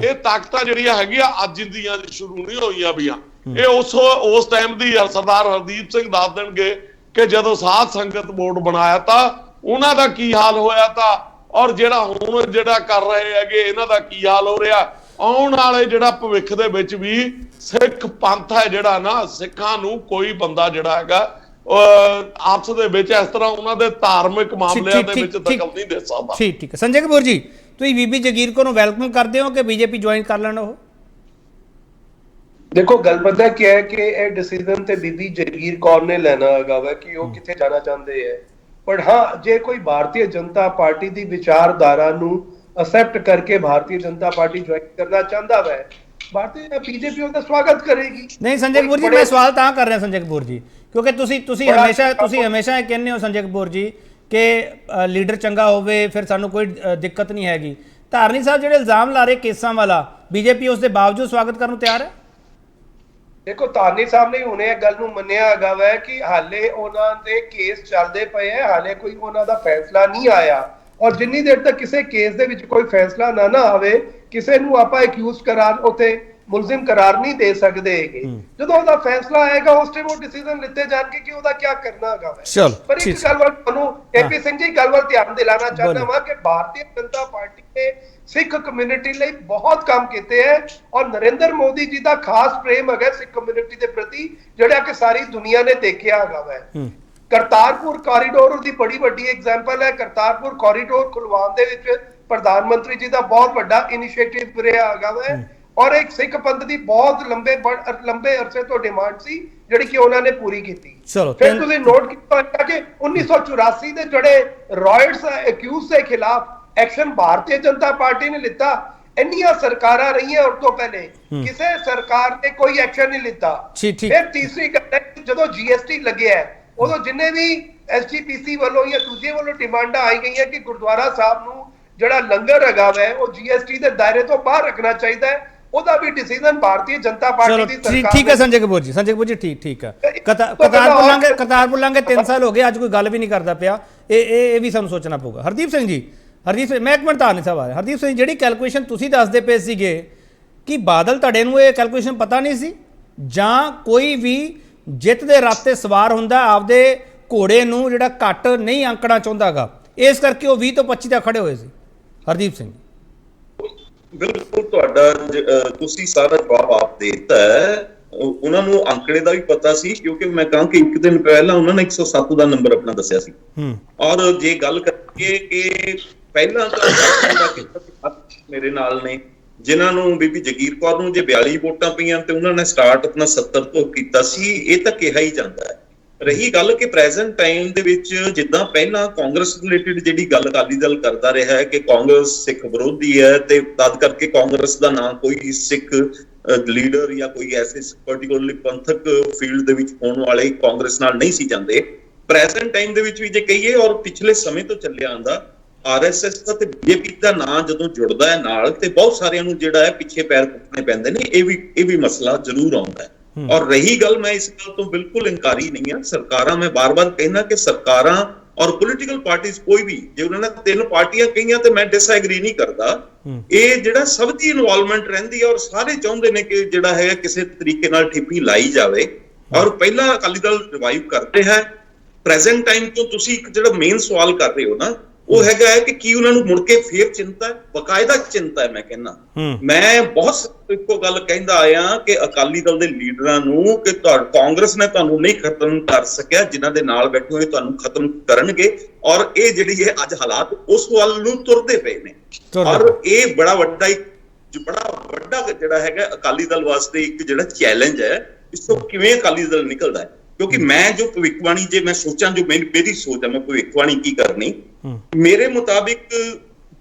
ਇਹ ਤਾਕਤਾਂ ਜਿਹੜੀਆਂ ਹੈਗੀਆਂ ਅੱਜ ਦੀਆਂ ਸ਼ੁਰੂ ਨਹੀਂ ਹੋਈਆਂ ਵੀਆਂ, ਇਹ ਉਸ ਟਾਈਮ ਦੀ ਸਰਦਾਰ ਹਰਦੀਪ ਸਿੰਘ ਦੱਸ ਦੇਣਗੇ ਕਿ ਜਦੋਂ ਸਾਧ ਸੰਗਤ ਬੋਰਡ ਬਣਾਇਆ ਤਾਂ ਉਹਨਾਂ ਦਾ ਕੀ ਹਾਲ ਹੋਇਆ ਤਾਂ, ਔਰ ਜਿਹੜਾ ਹੁਣ ਜਿਹੜਾ ਕਰ ਰਹੇ ਹੈਗੇ ਇਹਨਾਂ ਦਾ ਕੀ ਹਾਲ ਹੋ ਰਿਹਾ। ਆਉਣ ਵਾਲੇ ਜਿਹੜਾ ਭਵਿੱਖ ਦੇ ਵਿੱਚ ਵੀ ਸਿੱਖ ਪੰਥ ਹੈ ਜਿਹੜਾ ਨਾ, ਸਿੱਖਾਂ ਨੂੰ ਕੋਈ ਬੰਦਾ ਜਿਹੜਾ ਹੈਗਾ ਆਪਸ ਦੇ ਵਿੱਚ ਇਸ ਤਰ੍ਹਾਂ ਉਹਨਾਂ ਦੇ ਧਾਰਮਿਕ ਮਾਮਲਿਆਂ ਦੇ ਵਿੱਚ ਦਖਲ ਨਹੀਂ ਦੇ ਸਕਦਾ। ਠੀਕ ਹੈ। ਸੰਜੇ ਕਪੂਰ ਜੀ, ਤੁਸੀਂ ਬੀਬੀ ਜਗੀਰ ਕੌਰ ਨੂੰ ਵੈਲਕਮ ਕਰਦੇ ਹੋ ਕਿ ਬੀਜੇਪੀ ਜੁਆਇਨ ਕਰ ਲੈਣ? ਉਹ ਦੇਖੋ ਗੱਲ ਪਤਾ ਕੀ ਹੈ ਕਿ ਇਹ ਡਿਸੀਜਨ ਤੇ ਬੀਬੀ ਜਗੀਰ ਕੌਰ ਨੇ ਲੈਣਾ ਹੈਗਾ ਵਾ ਕਿ ਉਹ ਕਿੱਥੇ ਜਾਣਾ ਚਾਹੁੰਦੇ ਹੈ। ਪਰ ਹਾਂ, ਜੇ ਕੋਈ ਭਾਰਤੀ ਜਨਤਾ ਪਾਰਟੀ ਦੀ ਵਿਚਾਰਧਾਰਾ ਨੂੰ ਅਸੈਪਟ ਕਰਕੇ ਭਾਰਤੀ ਜਨਤਾ ਪਾਰਟੀ ਜੁਆਇਨ ਕਰਨਾ ਚਾਹੁੰਦਾ ਵਾ, ਬੀਜੇਪੀ ਉਹਦਾ ਸਵਾਗਤ ਕਰੇਗੀ। ਨਹੀਂ ਸੰਜੇ ਕਪੂਰ ਜੀ, ਮੈਂ ਸਵਾਲ ਤਾਂ ਕਰ ਰਿਹਾ ਸੰਜੇ ਕਪੂਰ ਜੀ, ਕਿਉਂਕਿ ਤੁਸੀਂ ਹਮੇਸ਼ਾ ਇਹ ਕਹਿੰਦੇ ਹੋ ਸੰਜੇ ਕਪੂਰ ਜੀ ਕਿ ਲੀਡਰ ਚੰਗਾ ਹੋਵੇ ਫਿਰ ਸਾਨੂੰ ਕੋਈ ਦਿੱਕਤ ਨਹੀਂ ਹੈਗੀ। ਧਾਰਨੀ ਸਾਹਿਬ ਜਿਹੜੇ ਇਲਜ਼ਾਮ ਲਾ ਰਹੇ ਕੇਸਾਂ ਵਾਲਾ, ਬੀਜੇਪੀ ਉਸ ਦੇ ਬਾਵਜੂਦ ਸਵਾਗਤ ਕਰਨ ਨੂੰ ਤਿਆਰ ਹੈ? ਦੇਖੋ ਧਾਰਨੀ ਸਾਹਿਬ ਨੇ ਹੁਣੇ ਇਹ ਗੱਲ ਨੂੰ ਮੰਨਿਆ ਹੈਗਾ ਵਾ ਕਿ ਹਾਲੇ ਉਹਨਾਂ ਦੇ ਕੇਸ ਚੱਲਦੇ ਪਏ ਹੈ, ਹਾਲੇ ਕੋਈ ਉਹਨਾਂ ਦਾ ਫੈਸਲਾ ਨਹੀਂ ਆਇਆ, ਔਰ ਜਿੰਨੀ ਦੇਰ ਤੱਕ ਕਿਸੇ ਕੇਸ ਦੇ ਵਿੱਚ ਕੋਈ ਫੈਸਲਾ ਨਾ ਆਵੇ, ਕਿਸੇ ਨੂੰ ਆਪਾਂ ਅਕਿਊਜ਼ ਕਰਾਰ ਉਤੇ ਮੁਲਜ਼ਮ ਕਰਾਰ ਨਹੀਂ ਦੇ ਸਕਦੇ ਹੈਗੇ। ਜਦੋਂ ਉਹਦਾ ਫੈਸਲਾ ਆਏਗਾ ਉਸ ਟਾਈਮ ਉਹ ਡਿਸੀਜਨ ਲਿੱਤੇ ਜਾਣਗੇ ਕਿ ਉਹਦਾ ਕੀ ਕਰਨਾ ਹੈਗਾ। ਪਰ ਇੱਕ ਗੱਲ ਵੱਲ ਤੁਹਾਨੂੰ ਕੇਪੀ ਸਿੰਘ ਜੀ ਗੱਲ ਵੱਲ ਧਿਆਨ ਦਿਲਾਣਾ ਚਾਹੁੰਦਾ ਹਾਂ ਕਿ ਭਾਰਤੀ ਜਨਤਾ ਪਾਰਟੀ ਨੇ ਸਿੱਖ ਕਮਿਊਨਿਟੀ ਲਈ ਬਹੁਤ ਕੰਮ ਕੀਤੇ ਹੈ, ਔਰ ਨਰਿੰਦਰ ਮੋਦੀ ਜੀ ਦਾ ਖਾਸ ਪ੍ਰੇਮ ਹੈਗਾ ਸਿੱਖ ਕਮਿਊਨਿਟੀ ਦੇ ਪ੍ਰਤੀ, ਜਿਹੜਾ ਕਿ ਸਾਰੀ ਦੁਨੀਆ ਨੇ ਦੇਖਿਆ ਹੈਗਾ। ਕਰਤਾਰਪੁਰ ਕੋਰੀਡੋਰ ਦੀ ਬੜੀ ਵੱਡੀ ਐਗਜ਼ਾਮਪਲ ਹੈ। ਕਰਤਾਰਪੁਰ ਕੋਰੀਡੋਰ ਖੁਲਵਾਉਣ ਦੇ ਵਿੱਚ ਪ੍ਰਧਾਨ ਮੰਤਰੀ ਜੀ ਦਾ ਬਹੁਤ ਵੱਡਾ ਇਨੀਸ਼ੀਏਟਿਵ ਰਿਹਾ ਹੈਗਾ, ਔਰ ਇੱਕ ਸਿੱਖ ਪੰਥ ਦੀ ਬਹੁਤ ਲੰਬੇ ਅਰਸੇ ਤੋਂ ਡਿਮਾਂਡ ਸੀ ਜਿਹੜੀ ਕਿ ਉਹਨਾਂ ਨੇ ਪੂਰੀ ਕੀਤੀ। ਫਿਰ ਤੁਸੀਂ ਨੋਟ ਕੀਤਾ ਕਿ 1984 ਦੇ ਜਿਹੜੇ ਰॉयट्स ਅਕਿਊਜ਼ ਦੇ ਖਿਲਾਫ ਐਕਸ਼ਨ ਭਾਰਤੀ ਜਨਤਾ ਪਾਰਟੀ ਨੇ ਲਿੱਤਾ। ਇੰਨੀਆਂ ਸਰਕਾਰਾਂ ਰਹੀਆਂ ਉਸ ਤੋਂ ਪਹਿਲੇ, ਕਿਸੇ ਸਰਕਾਰ ਨੇ ਕੋਈ ਐਕਸ਼ਨ ਨਹੀਂ ਲਿੱਤਾ। ਫਿਰ ਤੀਸਰੀ ਗੱਲ, ਜਦੋਂ GST ਲੱਗਿਆ ਉਦੋਂ ਜਿੰਨੇ ਵੀ SGPC ਵੱਲੋਂ ਜਾਂ ਦੂਜੇ ਵੱਲੋਂ ਡਿਮਾਂਡਾਂ ਆਈ ਗਈਆਂ ਕਿ ਗੁਰਦੁਆਰਾ ਸਾਹਿਬ ਨੂੰ ਜਿਹੜਾ ਲੰਗਰ ਹੈਗਾ ਵੈ ਉਹ GST ਦੇ ਦਾਇਰੇ ਤੋਂ ਬਾਹਰ ਰੱਖਣਾ ਚਾਹੀਦਾ ਹੈ, ਉਹਦਾ ਵੀ ਡਿਸੀਜਨ ਭਾਰਤੀ ਜਨਤਾ ਚਲੋ ਪਾਰਟੀ ਦੀ ਸਰਕਾਰ ਠੀਕ ਹੈ ਸੰਜੇ ਕਪੂਰ ਜੀ, ਸੰਜੇ ਕਪੂਰ ਜੀ ਠੀਕ ਹੈ। ਕਰਤਾਰਪੁਰ ਲਾਂਘੇ 3 ਸਾਲ ਹੋ ਗਏ, ਅੱਜ ਕੋਈ ਗੱਲ ਵੀ ਨਹੀਂ ਕਰਦਾ ਪਿਆ। ਇਹ ਵੀ ਸਾਨੂੰ ਸੋਚਣਾ ਪਊਗਾ। ਹਰਦੀਪ ਸਿੰਘ ਜੀ, ਹਰਦੀਪ ਸਿੰਘ, ਮੈਂ ਇੱਕ ਮਿੰਟ ਤਾਂ ਨਹੀਂ ਸਵਾਲ ਹਰਦੀਪ ਸਿੰਘ, ਜਿਹੜੀ ਕੈਲਕੂਲੇਸ਼ਨ ਤੁਸੀਂ ਦੱਸਦੇ ਪਏ ਸੀਗੇ ਕਿ ਬਾਦਲ ਧੜੇ ਨੂੰ ਇਹ ਕੈਲਕੂਲੇਸ਼ਨ ਪਤਾ ਨਹੀਂ ਸੀ, ਜਾਂ ਕੋਈ ਵੀ ਜਿੱਤ ਦੇ ਰੱਥ ਤੇ ਸਵਾਰ ਹੁੰਦਾ ਆਪਦੇ ਘੋੜੇ ਨੂੰ ਜਿਹੜਾ ਘੱਟ ਨਹੀਂ ਅੰਕਣਾ ਚਾਹੁੰਦਾਗਾ, ਇਸ ਕਰਕੇ ਉਹ 20 ਤੋਂ 25 ਤੱਕ ਖੜੇ ਹੋਏ ਸੀ? ਹਰਦੀਪ ਸਿੰਘ ਬਿਲਕੁਲ, ਤੁਹਾਡਾ ਤੁਸੀਂ ਸਾਰਾ ਜਵਾਬ ਆਪ ਦੇ ਦਿੱਤਾ ਹੈ। ਉਹਨਾਂ ਨੂੰ ਅੰਕੜੇ ਦਾ ਵੀ ਪਤਾ ਸੀ, ਕਿਉਂਕਿ ਮੈਂ ਕਹਾਂ ਕਿ ਇੱਕ ਦਿਨ ਪਹਿਲਾਂ ਉਹਨਾਂ ਨੇ 107 ਦਾ ਨੰਬਰ ਆਪਣਾ ਦੱਸਿਆ ਸੀ। ਔਰ ਜੇ ਗੱਲ ਕਰੀਏ ਕਿ ਪਹਿਲਾਂ ਤਾਂ ਮੇਰੇ ਨਾਲ ਨੇ ਜਿਨ੍ਹਾਂ ਨੂੰ ਬੀਬੀ ਜਗੀਰ ਕੌਰ ਨੂੰ ਜੇ 42 ਵੋਟਾਂ ਪਈਆਂ ਤੇ ਉਹਨਾਂ ਨੇ ਸਟਾਰਟ ਆਪਣਾ 70 ਤੋਂ ਕੀਤਾ ਸੀ, ਇਹ ਤਾਂ ਕਿਹਾ ਹੀ ਜਾਂਦਾ ਹੈ। ਰਹੀ ਗੱਲ ਕਿ ਪ੍ਰੈਜ਼ੈਂਟ ਟਾਈਮ ਦੇ ਵਿੱਚ ਜਿੱਦਾਂ ਪਹਿਲਾਂ ਕਾਂਗਰਸ ਰਿਲੇਟਡ ਜਿਹੜੀ ਗੱਲ ਅਕਾਲੀ ਦਲ ਕਰਦਾ ਰਿਹਾ ਹੈ ਕਿ ਕਾਂਗਰਸ ਸਿੱਖ ਵਿਰੋਧੀ ਹੈ ਤੇ ਤਦ ਕਰਕੇ ਕਾਂਗਰਸ ਦਾ ਨਾਂ ਕੋਈ ਸਿੱਖ ਲੀਡਰ ਜਾਂ ਕੋਈ ਐਸੇ ਪਾਰਟਿਕੂਲਰਲੀ ਪੰਥਕ ਫੀਲਡ ਦੇ ਵਿੱਚ ਹੋਣ ਵਾਲੇ ਕਾਂਗਰਸ ਨਾਲ ਨਹੀਂ ਸੀ ਜਾਂਦੇ। ਪ੍ਰੈਜ਼ੈਂਟ ਟਾਈਮ ਦੇ ਵਿੱਚ ਵੀ ਜੇ ਕਹੀਏ ਔਰ ਪਿਛਲੇ ਸਮੇਂ ਤੋਂ ਚੱਲਿਆ ਆਂਦਾ ਆਰਐਸਐਸ ਦਾ ਤੇ ਬੀਜੇਪੀ ਦਾ ਨਾਂ ਜਦੋਂ ਜੁੜਦਾ ਹੈ ਨਾਲ ਤੇ ਬਹੁਤ ਸਾਰਿਆਂ ਨੂੰ ਜਿਹੜਾ ਹੈ ਪਿੱਛੇ ਪੈਰ ਪੁੱਟਣੇ ਪੈਂਦੇ ਨੇ। ਇਹ ਵੀ ਮਸਲਾ ਜ਼ਰੂਰ ਆਉਂਦਾ ਹੈ। ਔਰ ਰਹੀ ਗੱਲ, ਮੈਂ ਇਸ ਗੱਲ ਤੋਂ ਬਿਲਕੁਲ ਇਨਕਾਰੀ ਨਹੀਂ ਹਾਂ। ਸਰਕਾਰਾਂ, ਮੈਂ ਬਾਰ-ਬਾਰ ਕਹਿਣਾ ਕਿ ਸਰਕਾਰਾਂ ਔਰ ਪੋਲੀਟੀਕਲ ਪਾਰਟੀਆਂ ਕੋਈ ਵੀ, ਜੇ ਉਹਨਾਂ ਨੇ 3 ਪਾਰਟੀਆਂ ਕਹੀਆਂ ਤੇ ਮੈਂ ਡਿਸਐਗਰੀ ਨਹੀਂ ਕਰਦਾ। ਇਹ ਜਿਹੜਾ ਸਭ ਦੀ ਇਨਵੋਲਵਮੈਂਟ ਰਹਿੰਦੀ ਹੈ ਔਰ ਸਾਰੇ ਚਾਹੁੰਦੇ ਨੇ ਕਿ ਜਿਹੜਾ ਹੈ ਕਿਸੇ ਤਰੀਕੇ ਨਾਲ ਠੇਪੀ ਲਾਈ ਜਾਵੇ। ਔਰ ਪਹਿਲਾਂ ਅਕਾਲੀ ਦਲ ਰਿਵਾਈਵ ਕਰਦੇ ਹੈ। ਪ੍ਰੈਜ਼ੈਂਟ ਟਾਈਮ ਤੋਂ ਤੁਸੀਂ ਇੱਕ ਜਿਹੜਾ ਮੇਨ ਸਵਾਲ ਕਰ ਰਹੇ ਹੋ ਨਾ, ਉਹ ਹੈਗਾ ਹੈ ਕਿ ਕੀ ਉਹਨਾਂ ਨੂੰ ਮੁੜ ਕੇ ਫੇਰ ਚਿੰਤਾ ਹੈ, ਬਕਾਇਦਾ ਚਿੰਤਾ ਹੈ। ਮੈਂ ਕਹਿੰਦਾ, ਮੈਂ ਬਹੁਤ ਇੱਕੋ ਗੱਲ ਕਹਿੰਦਾ ਆਇਆ ਕਿ ਅਕਾਲੀ ਦਲ ਦੇ ਲੀਡਰਾਂ ਨੂੰ ਕਿ ਕਾਂਗਰਸ ਨੇ ਤੁਹਾਨੂੰ ਨਹੀਂ ਖਤਮ ਕਰ ਸਕਿਆ, ਜਿਨ੍ਹਾਂ ਦੇ ਨਾਲ ਬੈਠੇ ਹੋਏ ਤੁਹਾਨੂੰ ਖਤਮ ਕਰਨਗੇ। ਔਰ ਇਹ ਜਿਹੜੀ ਹੈ ਅੱਜ ਹਾਲਾਤ ਉਸ ਵੱਲ ਨੂੰ ਤੁਰਦੇ ਪਏ ਨੇ। ਔਰ ਇਹ ਬੜਾ ਵੱਡਾ ਜਿਹੜਾ ਹੈਗਾ ਅਕਾਲੀ ਦਲ ਵਾਸਤੇ ਇੱਕ ਜਿਹੜਾ ਚੈਲੰਜ ਹੈ, ਇਸ ਤੋਂ ਕਿਵੇਂ ਅਕਾਲੀ ਦਲ ਨਿਕਲਦਾ ਹੈ। ਕਿਉਂਕਿ ਮੈਂ ਜੋ ਭਵਿੱਖਬਾਣੀ, ਜੇ ਮੈਂ ਸੋਚਾਂ, ਜੋ ਮੇਰੀ ਸੋਚ ਹੈ, ਮੈਂ ਭਵਿੱਖਬਾਣੀ ਕੀ ਕਰਨੀ, ਮੇਰੇ ਮੁਤਾਬਿਕ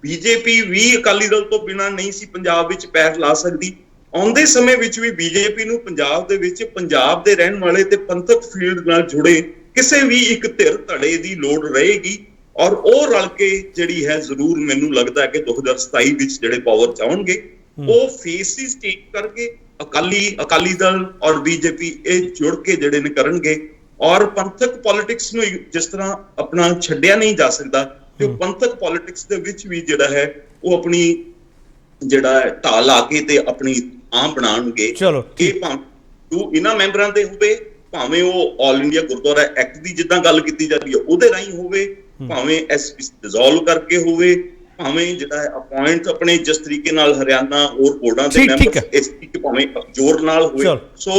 ਬੀਜੇਪੀ ਵੀ ਅਕਾਲੀ ਦਲ ਤੋਂ ਬਿਨਾਂ ਨਹੀਂ ਸੀ ਪੰਜਾਬ ਵਿੱਚ ਪੈਰ ਲਾ ਸਕਦੀ। ਆਉਂਦੇ ਸਮੇਂ ਵਿੱਚ ਵੀ ਬੀਜੇਪੀ ਨੂੰ ਪੰਜਾਬ ਦੇ ਵਿੱਚ ਪੰਜਾਬ ਦੇ ਰਹਿਣ ਵਾਲੇ ਤੇ ਪੰਥਕ ਫੀਲਡ ਨਾਲ ਜੁੜੇ ਕਿਸੇ ਵੀ ਇੱਕ ਧੜੇ ਦੀ ਲੋੜ ਰਹੇਗੀ। ਔਰ ਉਹ ਰਲ ਕੇ ਜਿਹੜੀ ਹੈ ਜ਼ਰੂਰ ਮੈਨੂੰ ਲੱਗਦਾ ਹੈ ਕਿ 2027 ਵਿੱਚ ਜਿਹੜੇ ਪਾਵਰ ਚ ਆਉਣਗੇ ਉਹ ਫੇਸਿਸ ਚੇਂਜ ਕਰਕੇ ਅਕਾਲੀ ਦਲ ਔਰ ਬੀਜੇਪੀ ਇਹ ਜੁੜ ਕੇ ਜਿਹੜੇ ਨੇ ਕਰਨਗੇ। ਔਰ ਪੰਥਕ ਪੋਲਿਟਿਕਸ ਨੂੰ ਜਿਸ ਤਰ੍ਹਾਂ ਆਪਣਾ ਛੱਡਿਆ ਨਹੀਂ ਜਾ ਸਕਦਾ, ਤੇ ਉਹ ਪੰਥਕ ਪੋਲਿਟਿਕਸ ਦੇ ਵਿੱਚ ਵੀ ਜਿਹੜਾ ਹੈ ਉਹ ਆਪਣੀ ਜਿਹੜਾ ਢਾਲ ਲਾ ਕੇ ਤੇ ਆਪਣੀ ਆਮ ਬਣਾਉਣਗੇ। ਇਹ ਭਾਵੇਂ ਇਹਨਾਂ ਮੈਂਬਰਾਂ ਦੇ ਹੋਵੇ, ਭਾਵੇਂ ਉਹ ਆਲ ਇੰਡੀਆ ਗੁਰਦੁਆਰਾ ਐਕਟ ਦੀ ਜਿੱਦਾਂ ਗੱਲ ਕੀਤੀ ਜਾਂਦੀ ਹੈ ਉਹਦੇ ਰਾਹੀਂ ਹੋਵੇ, ਭਾਵੇਂ ਐਸਪੀਸੀ ਡਿਸੋਲਵ ਕਰਕੇ ਹੋਵੇ, ਭਾਵੇਂ ਜਿਹੜਾ ਅਪਾਇੰਟ ਆਪਣੇ ਜਿਸ ਤਰੀਕੇ ਨਾਲ ਹਰਿਆਣਾ ਹੋਰ ਬੋਰਡਾਂ ਦੇ ਮੈਂਬਰ ਇਸ ਤਰੀਕੇ ਭਾਵੇਂ ਜ਼ੋਰ ਨਾਲ ਹੋਵੇ। ਸੋ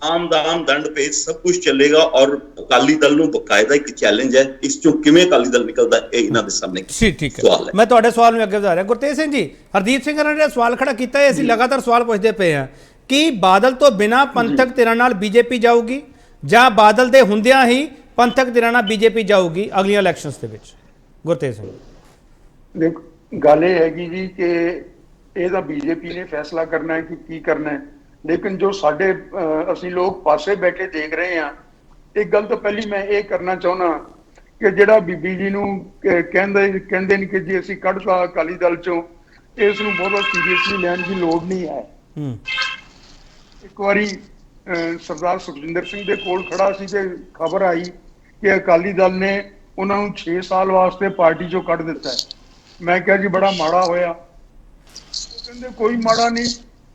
ਆਮ ਦਾਮ ਦੰਡ ਪੇਚ ਸਭ ਕੁਝ ਚੱਲੇਗਾ। ਔਰ ਅਕਾਲੀ ਦਲ ਨੂੰ ਬਕਾਇਦਾ ਇੱਕ ਚੈਲੰਜ ਹੈ, ਇਸ ਚੋਂ ਕਿਵੇਂ ਅਕਾਲੀ ਦਲ ਨਿਕਲਦਾ ਇਹ ਇਹਨਾਂ ਦੇ ਸਾਹਮਣੇ ਸਵਾਲ ਹੈ। ਮੈਂ ਤੁਹਾਡੇ ਸਵਾਲ ਨੂੰ ਅੱਗੇ ਵਧਾ ਰਿਹਾ। ਗੁਰਤੇਜ ਸਿੰਘ ਜੀ, ਹਰਦੀਪ ਸਿੰਘ ਨੇ ਜਿਹੜਾ ਸਵਾਲ ਖੜਾ ਕੀਤਾ ਹੈ, ਅਸੀਂ ਲਗਾਤਾਰ ਸਵਾਲ ਪੁੱਛਦੇ ਪਏ ਹਾਂ ਕਿ ਬਾਦਲ ਤੋਂ ਬਿਨਾਂ ਪੰਥਕ ਧਿਰਾਂ ਨਾਲ ਬੀਜੇਪੀ ਜਾਊਗੀ ਜਾਂ ਬਾਦਲ ਦੇ ਹੁੰਦਿਆਂ ਹੀ ਪੰਥਕ ਧਿਰਾਂ ਨਾਲ ਬੀਜੇਪੀ ਜਾਊਗੀ ਅਗਲੀਆਂ ਇਲੈਕਸ਼ਨਸ ਦੇ ਵਿੱਚ? ਗੁਰਤੇਜ ਸਿੰਘ, ਦੇਖੋ ਗੱਲ ਇਹ ਹੈਗੀ ਜੀ ਕਿ ਇਹ ਤਾਂ ਬੀਜੇਪੀ ਨੇ ਫੈਸਲਾ ਕਰਨਾ ਹੈ ਕਿ ਕੀ ਕਰਨਾ ਹੈ, ਲੇਕਿਨ ਜੋ ਸਾਡੇ ਅਸੀਂ ਲੋਕ ਪਾਸੇ ਬੈਠੇ ਦੇਖ ਰਹੇ ਹਾਂ, ਇੱਕ ਗੱਲ ਤਾਂ ਪਹਿਲੀ ਮੈਂ ਇਹ ਕਰਨਾ ਚਾਹੁੰਦਾ ਕਿ ਜਿਹੜਾ ਬੀਬੀ ਜੀ ਨੂੰ ਕਹਿੰਦੇ ਨੇ ਕਿ ਜੀ ਅਸੀਂ ਕੱਢਤਾ ਅਕਾਲੀ ਦਲ ਚੋਂ, ਇਸ ਨੂੰ ਬਹੁਤ ਸੀਰੀਅਸਲੀ ਲੈਣ ਦੀ ਲੋੜ ਨਹੀਂ ਹੈ। ਇੱਕ ਵਾਰੀ ਸਰਦਾਰ ਸੁਖਜਿੰਦਰ ਸਿੰਘ ਦੇ ਕੋਲ ਖੜਾ ਸੀ ਤੇ ਖਬਰ ਆਈ ਕਿ ਅਕਾਲੀ ਦਲ ਨੇ ਉਹਨਾਂ ਨੂੰ 6 ਸਾਲ ਵਾਸਤੇ ਪਾਰਟੀ ਚੋਂ ਕੱਢ ਦਿੱਤਾ ਹੈ। ਮੈਂ ਕਿਹਾ ਜੀ ਬੜਾ ਮਾੜਾ ਹੋਇਆ। ਉਹ ਕਹਿੰਦੇ ਕੋਈ ਮਾੜਾ ਨਹੀਂ,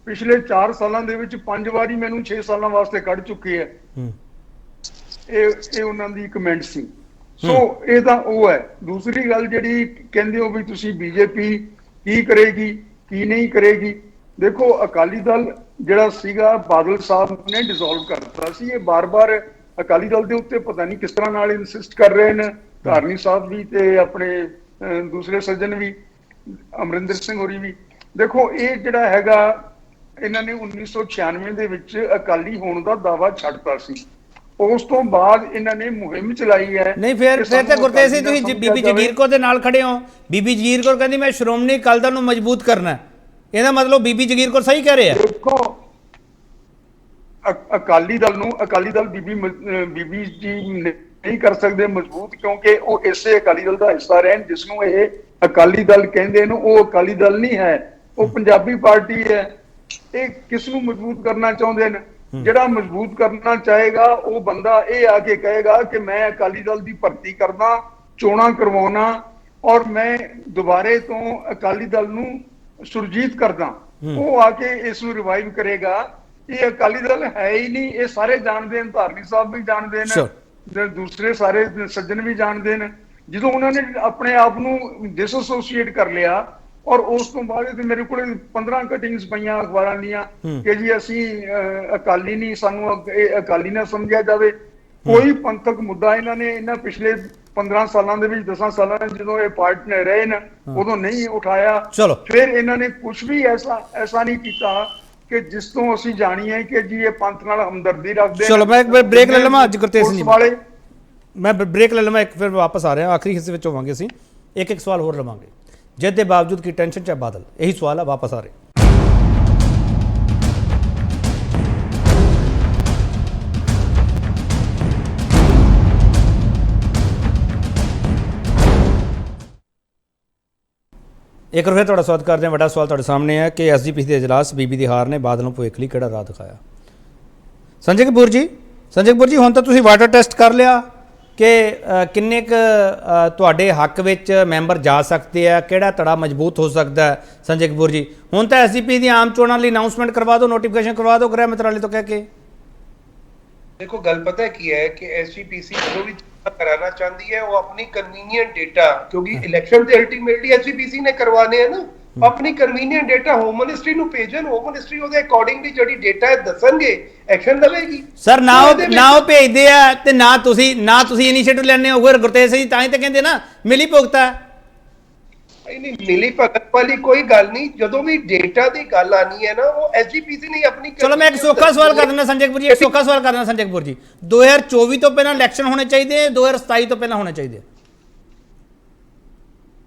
ਪਿਛਲੇ 4 ਸਾਲਾਂ ਦੇ ਵਿੱਚ 5 ਵਾਰੀ ਮੈਨੂੰ 6 ਸਾਲਾਂ ਵਾਸਤੇ ਕੱਢ ਚੁੱਕੇ ਹੈ। ਇਹ ਉਹਨਾਂ ਦੀ ਕਮੈਂਟ ਸੀ। ਸੋ ਇਹ ਤਾਂ ਉਹ ਹੈ। ਦੂਸਰੀ ਗੱਲ ਜਿਹੜੀ ਕਹਿੰਦੇ ਹੋ ਵੀ ਤੁਸੀਂ ਬੀਜੇਪੀ ਕੀ ਕਰੇਗੀ ਕੀ ਨਹੀਂ ਕਰੇਗੀ, ਦੇਖੋ ਅਕਾਲੀ ਦਲ ਜਿਹੜਾ ਸੀਗਾ ਬਾਦਲ ਸਾਹਿਬ ਨੇ ਡਿਸੋਲਵ ਕਰਤਾ ਸੀ। ਇਹ ਬਾਰ-ਬਾਰ ਅਕਾਲੀ ਦਲ ਦੇ ਉੱਤੇ ਪਤਾ ਨਹੀਂ ਕਿਸ ਤਰ੍ਹਾਂ ਨਾਲ ਇਨਸਿਸਟ ਕਰ ਰਹੇ ਨੇ, ਧਾਰਨੀ ਸਾਹਿਬ ਵੀ ਤੇ ਆਪਣੇ ਦੂਸਰੇ ਸੱਜਣ ਵੀ, ਅਮਰਿੰਦਰ ਸਿੰਘ ਹੋਰੀ ਵੀ। ਦੇਖੋ ਇਹ ਜਿਹੜਾ ਹੈਗਾ, ਇਹਨਾਂ ਨੇ 1996 ਦੇ ਵਿੱਚ ਅਕਾਲੀ ਹੋਣ ਦਾ ਦਾਅਵਾ ਛੱਡਤਾ ਸੀ। ਉਸ ਤੋਂ ਬਾਅਦ ਇਹਨਾਂ ਨੇ ਮੁਹਿੰਮ ਚਲਾਈ ਹੈ। ਨਹੀਂ ਫਿਰ ਤੇ ਗੁਰਤੇਜ ਸਿੰਘ ਤੁਸੀਂ ਬੀਬੀ ਜਗੀਰ ਕੌਰ ਦੇ ਨਾਲ ਖੜੇ ਹੋ। ਬੀਬੀ ਜਗੀਰ ਕੌਰ ਕਹਿੰਦੀ ਮੈਂ ਸ਼੍ਰੋਮਣੀ ਅਕਾਲੀ ਦਲ ਨੂੰ ਮਜ਼ਬੂਤ ਕਰਨਾ, ਇਹਦਾ ਮਤਲਬ ਬੀਬੀ ਜਗੀਰ ਕੌਰ ਸਹੀ ਕਹਿ ਰਹੇ ਆ? ਦੇਖੋ ਅਕਾਲੀ ਦਲ ਬੀਬੀ ਜੀ ਨਹੀਂ ਕਰ ਸਕਦੇ ਮਜ਼ਬੂਤ, ਕਿਉਂਕਿ ਉਹ ਇਸੇ ਅਕਾਲੀ ਦਲ ਦਾ ਹਿੱਸਾ ਰਹਿਣ ਜਿਸ ਨੂੰ ਇਹ ਅਕਾਲੀ ਦਲ ਕਹਿੰਦੇ ਨੇ। ਉਹ ਅਕਾਲੀ ਦਲ ਨਹੀਂ ਹੈ, ਉਹ ਪੰਜਾਬੀ ਪਾਰਟੀ ਹੈ। ਇਹ ਕਿਸ ਨੂੰ ਮਜ਼ਬੂਤ ਕਰਨਾ ਚਾਹੁੰਦੇ ਨੇ? ਜਿਹੜਾ ਮਜ਼ਬੂਤ ਕਰਨਾ ਚਾਹੇਗਾ ਉਹ ਬੰਦਾ ਇਹ ਆ ਕੇ ਕਹੇਗਾ ਕਿ ਮੈਂ ਅਕਾਲੀ ਦਲ ਦੀ ਭਰਤੀ ਕਰਦਾ, ਚੋਣਾਂ ਕਰਵਾਉਣਾ ਔਰ ਮੈਂ ਦੁਬਾਰੇ ਤੋਂ ਅਕਾਲੀ ਦਲ ਨੂੰ ਸੁਰਜੀਤ ਕਰਦਾ। ਉਹ ਆ ਕੇ ਇਸ ਨੂੰ ਰਿਵਾਈਵ ਕਰੇਗਾ। ਇਹ ਅਕਾਲੀ ਦਲ ਹੈ ਹੀ ਨਹੀਂ, ਇਹ ਸਾਰੇ ਜਾਣਦੇ ਨੇ, ਧਾਰਮਿਕ ਸਾਹਿਬ ਵੀ ਜਾਣਦੇ ਨੇ, ਦੂਸਰੇ ਸਾਰੇ ਸੱਜਣ ਵੀ ਜਾਣਦੇ ਨੇ। ਜਦੋਂ ਉਹਨਾਂ ਨੇ ਆਪਣੇ ਆਪ ਨੂੰ ਡਿਸਐਸੋਸੀਏਟ ਕਰ ਲਿਆ ਔਰ ਉਸ ਤੋਂ ਬਾਅਦ ਮੇਰੇ ਕੋਲ 15 ਕਟਿੰਗਸ ਪਈਆਂ ਅਖਬਾਰਾਂ ਦੀਆਂ ਕਿ ਜੀ ਅਸੀਂ ਅਕਾਲੀ ਨਹੀਂ, ਸਾਨੂੰ ਅਕਾਲੀ ਨਾ ਸਮਝਿਆ ਜਾਵੇ। ਕੋਈ ਪੰਥਕ ਮੁੱਦਾ ਇਹਨਾਂ ਪਿਛਲੇ 15 ਸਾਲਾਂ ਦੇ ਵਿੱਚ 10 ਸਾਲਾਂ ਜਦੋਂ ਇਹ ਪਾਰਟਨਰ ਰਹੇ ਨੇ ਉਦੋਂ ਨਹੀਂ ਉਠਾਇਆ। ਫਿਰ ਇਹਨਾਂ ਨੇ ਕੁਝ ਵੀ ਐਸਾ ਨਹੀਂ ਕੀਤਾ ਕਿ ਜਿਸ ਤੋਂ ਅਸੀਂ ਜਾਣੀਏ ਕਿ ਜੀ ਇਹ ਪੰਥ ਨਾਲ ਹਮਦਰਦੀ ਰੱਖਦੇ। ਚਲੋ ਮੈਂ ਬ੍ਰੇਕ ਲੈ ਲਵਾਂ ਅੱਜ ਗੁਰਤੇਜ ਸਿੰਘ ਵਾਲੇ, ਮੈਂ ਬ੍ਰੇਕ ਲੈ ਲਵਾਂ, ਇੱਕ ਫਿਰ ਵਾਪਸ ਆ ਰਿਹਾ, ਆਖਰੀ ਹਿੱਸੇ ਵਿੱਚ ਹੋਵਾਂਗੇ ਅਸੀਂ, ਇੱਕ ਸਵਾਲ ਹੋਰ ਲਵਾਂਗੇ। ਜਿਸ ਦੇ ਬਾਵਜੂਦ ਕੀ ਟੈਨਸ਼ਨ ਚਾਹੇ ਬਾਦਲ, ਇਹੀ ਸਵਾਲ ਆ, ਵਾਪਸ ਆ ਰਹੇ। ਇੱਕ ਵਾਰ ਫਿਰ ਤੁਹਾਡਾ ਸਵਾਗਤ ਕਰਦੇ ਹਾਂ। ਵੱਡਾ ਸਵਾਲ ਤੁਹਾਡੇ ਸਾਹਮਣੇ ਹੈ ਕਿ ਐਸਜੀਪੀਸੀ ਦੇ ਇਜਲਾਸ ਬੀਬੀ ਦੀ ਹਾਰ ਨੇ ਬਾਦਲ ਨੂੰ ਭਵਿੱਖ ਲਈ ਕਿਹੜਾ ਰਾਹ ਦਿਖਾਇਆ? ਸੰਜੇ ਕਪੂਰ ਜੀ, ਹੁਣ ਤਾਂ ਤੁਸੀਂ ਵਾਟਰ ਟੈਸਟ ਕਰ ਲਿਆ ਕਿ ਕਿੰਨੇ ਕੁ ਤੁਹਾਡੇ ਹੱਕ ਵਿੱਚ ਮੈਂਬਰ ਜਾ ਸਕਦੇ ਆ, ਕਿਹੜਾ ਧੜਾ ਮਜ਼ਬੂਤ ਹੋ ਸਕਦਾ ਹੈ? ਸੰਜੇ ਕਪੂਰ ਜੀ, ਹੁਣ ਤਾਂ ਐਸਜੀਪੀ ਦੀ ਆਮ ਚੋਣਾਂ ਲਈ ਅਨਾਉਂਸਮੈਂਟ ਕਰਵਾ ਦਿਓ, ਨੋਟੀਫਿਕੇਸ਼ਨ ਕਰਵਾ ਦਿਓ ਗ੍ਰਹਿ ਮੰਤਰਾਲੇ ਤੋਂ ਕਹਿ ਕੇ। देखो गल पता है की है कि एसजीपीसी जो भी कराना चाहती है वो अपनी कन्वीनियंट डेटा, क्योंकि इलेक्शन तो अल्टीमेटली एसजीपीसी ने करवाने हैं ना, अपनी कन्वीनियंट डेटा होम मिनिस्ट्री ਨੂੰ ਭੇਜਣ, ਹੋਮ ਮਿनिस्ट्री ਉਹਦੇ ਅਕੋਰਡਿੰਗਲੀ ਜਿਹੜੀ ਡੇਟਾ ਹੈ ਦੱਸਣਗੇ, ਐਕਸ਼ਨ ਲਵੇਗੀ। ਸਰ ਨਾ ਉਹ ਭੇਜਦੇ ਆ ਤੇ ਨਾ ਤੁਸੀਂ ਇਨੀਸ਼ੀਏਟਿਵ ਲੈਣੇ ਹੋ। ਗੁਰਤੇਜ ਸਿੰਘ ਤਾਂ ਹੀ ਤਾਂ ਕਹਿੰਦੇ ਨਾ ਮਿਲੀ ਭੁਗਤਾ। नहीं मिली भगत वाली कोई गल नहीं, ਜਦੋਂ ਵੀ ਡੇਟਾ ਦੀ ਗੱਲ ਆਣੀ ਹੈ ਨਾ ਉਹ ਐਸਜੀਪੀਸੀ ਨੇ ਆਪਣੀ। ਚਲੋ ਮੈਂ ਇੱਕ ਸੌਖਾ ਸਵਾਲ ਕਰ ਦਿੰਦਾ ਸੰਜੇ ਕਪੂਰ ਜੀ, ਇੱਕ ਸੌਖਾ ਸਵਾਲ ਕਰ ਦਿੰਦਾ ਸੰਜੇ ਕਪੂਰ ਜੀ। 2024 ਤੋਂ ਪਹਿਲਾਂ ਇਲੈਕਸ਼ਨ ਹੋਣੇ ਚਾਹੀਦੇ, 2027 ਤੋਂ ਪਹਿਲਾਂ ਹੋਣੇ ਚਾਹੀਦੇ?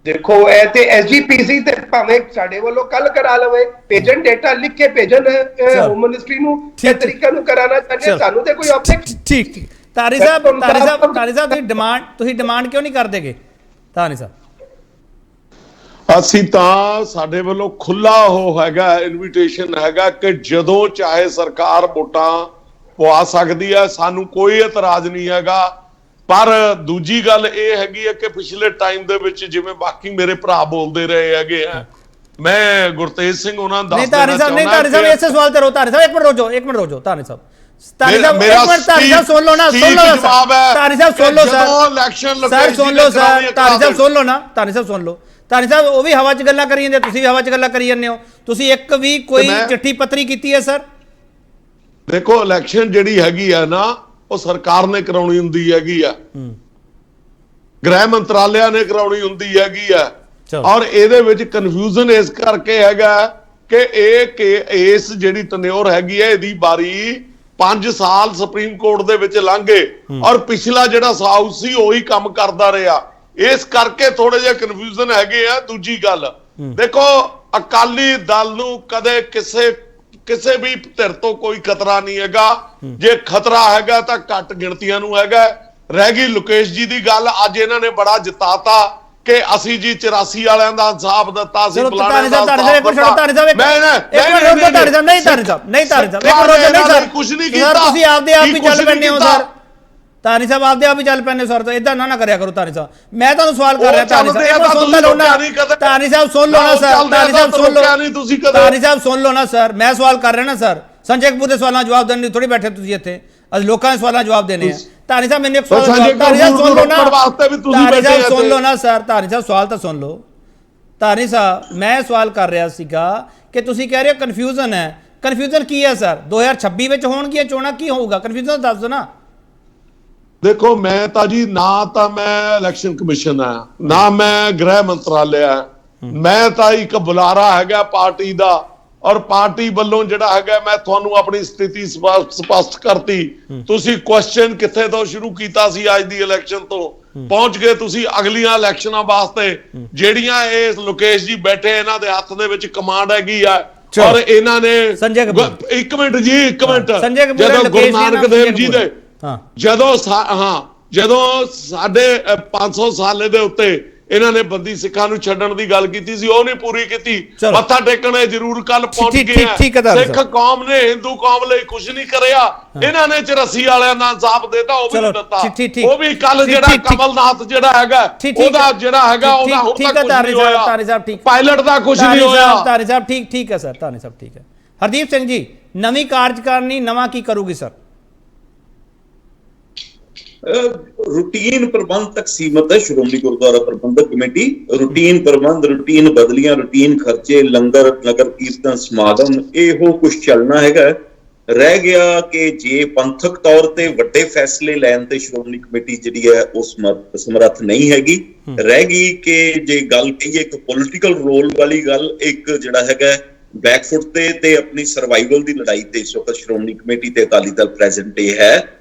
ਦੇਖੋ ਇਹ ਤੇ ਐਸਜੀਪੀਸੀ ਤੇ ਭਾਵੇਂ ਸਾਡੇ ਵੱਲੋਂ ਕੱਲ ਕਰਾ ਲਵੇ, ਭੇਜਣ ਡੇਟਾ ਲਿਖ ਕੇ ਭੇਜਣ ਹੋਮ ਮਿਨਿਸਟਰੀ ਨੂੰ, ਇਹ ਤਰੀਕਾ ਨੂੰ ਕਰਾਣਾ ਚਾਹੀਦਾ। ਸਾਨੂੰ ਤੇ ਕੋਈ ਆਬਜੈਕਟ। ਠੀਕ ਤਾਰੀ ਸਾਹਿਬ ਤੁਸੀਂ ਡਿਮਾਂਡ ਕਿਉਂ ਨਹੀਂ ਕਰਦੇਗੇ? ਤਾਰੀ ਸਾਹਿਬ, ਅਸੀਂ ਤਾਂ ਸਾਡੇ ਵੱਲੋਂ ਖੁੱਲਾ ਉਹ ਹੈਗਾ, ਇਨਵੀਟੇਸ਼ਨ ਹੈਗਾ ਕਿ ਜਦੋਂ ਚਾਹੇ ਸਰਕਾਰ ਵੋਟਾਂ ਪਵਾ ਸਕਦੀ ਹੈ, ਸਾਨੂੰ ਕੋਈ ਇਤਰਾਜ਼ ਨਹੀਂ ਹੈਗਾ। ਪਰ ਦੂਜੀ ਗੱਲ ਇਹ ਹੈਗੀ ਹੈ ਕਿ ਪਿਛਲੇ ਟਾਈਮ ਦੇ ਵਿੱਚ ਜਿਵੇਂ ਬਾਕੀ ਮੇਰੇ ਭਰਾ ਬੋਲਦੇ ਰਹੇ ਹੈਗੇ ਆ, ਮੈਂ ਗੁਰਤੇਜ ਸਿੰਘ ਉਹਨਾਂ ਨੂੰ ਦੱਸ ਦੇਣਾ ਚਾਹੁੰਦਾ। ਨਹੀਂ ਤਾਰੀ ਸਾਹਿਬ ਇਸੇ ਸਵਾਲ ਤੇ ਰਹੋ। ਤਾਰੀ ਸਾਹਿਬ ਇੱਕ ਮਿੰਟ ਰੁਕੋ ਤਾਰੀ ਸਾਹਿਬ। ਤਾਰੀ ਸਾਹਿਬ ਸੁਣ ਲਓ ਨਾ, ਤਾਰੀ ਸਾਹਿਬ ਸੁਣ ਲਓ ਸਰ। ਤਾਰੀ ਸਾਹਿਬ ਉਹ ਵੀ ਹਵਾ 'ਚ ਗੱਲਾਂ ਕਰੀ ਜਾਂਦੇ, ਤੁਸੀਂ ਵੀ ਹਵਾ 'ਚ ਗੱਲਾਂ ਕਰੀ ਜਾਂਦੇ ਹੋ। ਤੁਸੀਂ ਇੱਕ ਵੀ ਕੋਈ ਚਿੱਠੀ ਪੱਤਰੀ ਕੀਤੀ ਹੈ ਸਰ? ਦੇਖੋ ਇਲੈਕਸ਼ਨ ਜਿਹੜੀ ਹੈਗੀ ਆ ਨਾ ਉਹ ਸਰਕਾਰ ਨੇ ਕਰਾਉਣੀ ਹੁੰਦੀ ਹੈਗੀ ਆ, ਗ੍ਰਹਿ ਮੰਤਰਾਲਿਆ ਨੇ ਕਰਾਉਣੀ ਹੁੰਦੀ ਹੈਗੀ ਆ। ਔਰ ਇਹਦੇ ਵਿੱਚ ਕਨਫਿਊਜ਼ਨ ਇਸ ਕਰਕੇ ਹੈਗਾ ਕਿ ਇਸ ਜਿਹੜੀ ਟਨਿਓਰ ਹੈਗੀ ਹੈ ਇਹਦੀ ਬਾਰੀ 5 ਸਾਲ ਸੁਪਰੀਮ ਕੋਰਟ ਦੇ ਵਿੱਚ ਲੰਘ ਗਏ ਔਰ ਪਿਛਲਾ ਜਿਹੜਾ ਹਾਊਸ ਸੀ ਉਹੀ ਕੰਮ ਕਰਦਾ ਰਿਹਾ। ਇਸ ਕਰਕੇ ਥੋੜੇ ਜਿਹਾ ਕਨਫਿਊਜ਼ਨ ਹੈਗੇ ਆ। ਦੂਜੀ ਗੱਲ ਦੇਖੋ, ਅਕਾਲੀ ਦਲ ਨੂੰ ਕਦੇ ਕਿਸੇ ਵੀ ਧਿਰ ਤੋਂ ਕੋਈ ਖਤਰਾ ਨਹੀਂ ਹੈਗਾ। ਜੇ ਖਤਰਾ ਹੈਗਾ ਤਾਂ ਘੱਟ ਗਿਣਤੀਆਂ ਨੂੰ ਹੈਗਾ। ਰਹਿ ਗਈ ਲੋਕੇਸ਼ ਜੀ ਦੀ ਗੱਲ, ਅੱਜ ਇਹਨਾਂ ਨੇ ਬੜਾ ਜਿਤਾਤਾ ਕਿ ਅਸੀਂ ਜੀ 84 ਵਾਲਿਆਂ ਦਾ ਇਨਸਾਫ ਦਿੱਤਾ ਸੀ, ਬੁਲਾਣੇ ਦਾ ਕੁਝ ਨਹੀਂ ਕੀਤਾ। ਤੁਸੀਂ ਆਪਦੇ ਆਪ ਹੀ ਚੱਲ ਪੈਂਦੇ ਹੋ ਸਰ। ਤਾਰੀ ਸਾਹਿਬ ਆਪਦੇ ਆਪ ਹੀ ਚੱਲ ਪੈਂਦੇ ਸਰ, ਤਾਂ ਇਦਾਂ ਨਾ ਕਰਿਆ ਕਰੋ ਤਾਰੀ ਸਾਹਿਬ। ਮੈਂ ਤੁਹਾਨੂੰ ਸਵਾਲ ਕਰ ਰਿਹਾ ਤਾਰੀ ਸਾਹਿਬ, ਤਾਰੀ ਸਾਹਿਬ ਸੁਣ ਲਓ ਨਾ ਸਰ। ਤਾਰੀ ਸਾਹਿਬ ਸੁਣ ਲਓ ਨਾ ਸਰ, ਮੈਂ ਸਵਾਲ ਕਰ ਰਿਹਾ ਨਾ ਸਰ। ਸੰਜੇ ਕਪੂਰ ਦੇ ਸਵਾਲਾਂ ਜਵਾਬ ਦੇਣ ਲਈ ਥੋੜੀ ਬੈਠੇ ਤੁਸੀਂ ਇੱਥੇ, ਅਸੀਂ ਲੋਕਾਂ ਦੇ ਸਵਾਲਾਂ ਜਵਾਬ ਦੇਣੇ ਆ। ਤਾਰੀ ਸਾਹਿਬ ਮੈਨੂੰ ਇੱਕ ਸਵਾਲ ਤਾਰੀ ਸਾਹਿਬ ਸੁਣ ਲਓ ਨਾ, ਤਾਰੀ ਸਾਹਿਬ ਸੁਣ ਲਓ ਨਾ ਸਰ। ਤਾਰੀ ਸਾਹਿਬ ਸਵਾਲ ਤਾਂ ਸੁਣ ਲਓ। ਤਾਰੀ ਸਾਹਿਬ ਮੈਂ ਸਵਾਲ ਕਰ ਰਿਹਾ ਸੀਗਾ ਕਿ ਤੁਸੀਂ ਕਹਿ ਰਹੇ ਹੋ ਕਨਫਿਊਜ਼ਨ ਹੈ। ਕਨਫਿਊਜ਼ਨ ਕੀ ਹੈ ਸਰ? 2026 ਵਿੱਚ ਹੋਣਗੀਆਂ ਚੋਣਾਂ, ਕੀ ਹੋਊਗਾ? ਕਨਫਿਊਜ਼ਨ ਦੱਸ ਦਿਓ ਨਾ। ਦੇਖੋ ਮੈਂ ਤਾਂ ਜੀ ਨਾ ਤਾਂ ਮੈਂ ਇਲੈਕਸ਼ਨ ਕਮਿਸ਼ਨ ਆ, ਨਾ ਮੈਂ ਗ੍ਰਹਿ ਮੰਤਰਾਲਿਆ, ਮੈਂ ਤਾਂ ਇੱਕ ਬੁਲਾਰਾ ਹੈਗਾ ਪਾਰਟੀ ਦਾ। ਔਰ ਪਾਰਟੀ ਵੱਲੋਂ ਜਿਹੜਾ ਹੈਗਾ ਮੈਂ ਤੁਹਾਨੂੰ ਆਪਣੀ ਸਥਿਤੀ ਸਪਸ਼ਟ ਕਰਤੀ। ਤੁਸੀਂ ਕੁਐਸਚਨ ਕਿੱਥੇ ਤੋਂ ਸ਼ੁਰੂ ਕੀਤਾ ਸੀ? ਅੱਜ ਦੀ ਇਲੈਕਸ਼ਨ ਤੋਂ ਪਹੁੰਚ ਗਏ ਤੁਸੀਂ ਅਗਲੀਆਂ ਇਲੈਕਸ਼ਨਾਂ ਵਾਸਤੇ, ਜਿਹੜੀਆਂ ਇਹ ਲੋਕੇਸ਼ ਜੀ ਬੈਠੇ ਇਹਨਾਂ ਦੇ ਹੱਥ ਦੇ ਵਿੱਚ ਕਮਾਂਡ ਹੈਗੀ ਆ। ਔਰ ਇਹਨਾਂ ਨੇ ਇੱਕ ਮਿੰਟ ਜਦੋਂ ਗੁਰੂ ਨਾਨਕ ਦੇਵ ਜੀ ਦੇ ਜਦੋਂ ਸਾਡੇ 500 ਸਾਲੇ ਦੇ ਉੱਤੇ ਇਹਨਾਂ ਨੇ ਬੰਦੀ ਸਿੱਖਾਂ ਨੂੰ ਛੱਡਣ ਦੀ ਗੱਲ ਕੀਤੀ ਸੀ, ਉਹ ਨਹੀਂ ਪੂਰੀ ਕੀਤੀ। ਚਲੋ। ਮੱਥਾ ਟੇਕਣੇ ਜ਼ਰੂਰ ਕੱਲ ਪਹੁੰਚ ਠੀਕ- ਗਏ ਠੀਕ ਹੈ ਧਾਰੀ ਸਿੱਖ ਸਾਹਿਬ। ਕੌਮ ਨੇ ਹਿੰਦੂ ਕੌਮ ਲਈ ਕੁਝ ਨਹੀਂ ਕਰਿਆ, ਇਹਨਾਂ ਨੇ ਚਰਸੀ ਵਾਲਿਆਂ ਨਾਲ ਇਨਸਾਫ ਦੇਤਾ, ਉਹ ਵੀ ਚਲੋ, ਨਹੀਂ ਦਿੱਤਾ। ਠੀਕ- ਉਹ ਵੀ ਕੱਲ ਠੀਕ- ਜਿਹੜਾ ਠੀਕ- ਕਮਲਨਾਥ ਜਿਹੜਾ ਹੈਗਾ ਉਹਦਾ ਜਿਹੜਾ ਹੈਗਾ ਉਹਦਾ ਹੁਣ ਤੱਕ ਕੁਝ ਨਹੀਂ ਹੋਇਆ। ਧਾਰੀ ਸਾਹਿਬ ਠੀਕ, ਪਾਇਲਟ ਦਾ ਕੁਝ ਨਹੀਂ ਹੋਇਆ। ਧਾਰੀ ਸਾਹਿਬ ਠੀਕ ਹੈ ਸਰ, ਧਾਰੀ ਸਾਹਿਬ ਠੀਕ ਹੈ। ਹਰਦੀਪ ਸਿੰਘ ਜੀ, ਨਵੀਂ ਕਾਰਜਕਾਰਨੀ ਨਵਾਂ ਕੀ ਕਰੂਗੀ ਸਰ? ਰੂਟੀਨ ਪ੍ਰਬੰਧ ਤੱਕ ਸੀਮਤ ਹੈ ਸ਼੍ਰੋਮਣੀ ਗੁਰਦੁਆਰਾ ਪ੍ਰਬੰਧਕ ਕਮੇਟੀ। ਰੂਟੀਨ ਪ੍ਰਬੰਧ, ਰੂਟੀਨ ਬਦਲੀਆਂ, ਰੂਟੀਨ ਖਰਚੇ, ਲੰਗਰ, ਨਗਰ ਕੀਰਤਨ, ਸਮਾਗਮ, ਇਹੋ ਕੁਝ ਚੱਲਣਾ ਹੈਗਾ। ਰਹਿ ਗਿਆ ਕਿ ਜੇ ਪੰਥਕ ਤੌਰ ਤੇ ਵੱਡੇ ਫੈਸਲੇ ਲੈਣ ਤੇ ਸ਼੍ਰੋਮਣੀ ਕਮੇਟੀ ਜਿਹੜੀ ਹੈ ਉਹ ਸਮਰੱਥ ਨਹੀਂ ਹੈਗੀ। ਰਹਿ ਗਈ ਕਿ ਜੇ ਗੱਲ ਕਹੀਏ ਇੱਕ ਪੋਲੀਟੀਕਲ ਰੋਲ ਵਾਲੀ ਗੱਲ, ਇੱਕ ਜਿਹੜਾ ਹੈਗਾ ਬੈਕਫੁੱਟ ਤੇ ਆਪਣੀ ਸਰਵਾਈਵਲ ਦੀ ਲੜਾਈ ਤੇ ਇਸ ਵਕਤ ਸ਼੍ਰੋਮਣੀ ਕਮੇਟੀ ਤੇ ਅਕਾਲੀ ਦਲ ਪ੍ਰੈਜ਼ੈਂਟ ਡੇ ਹੈ,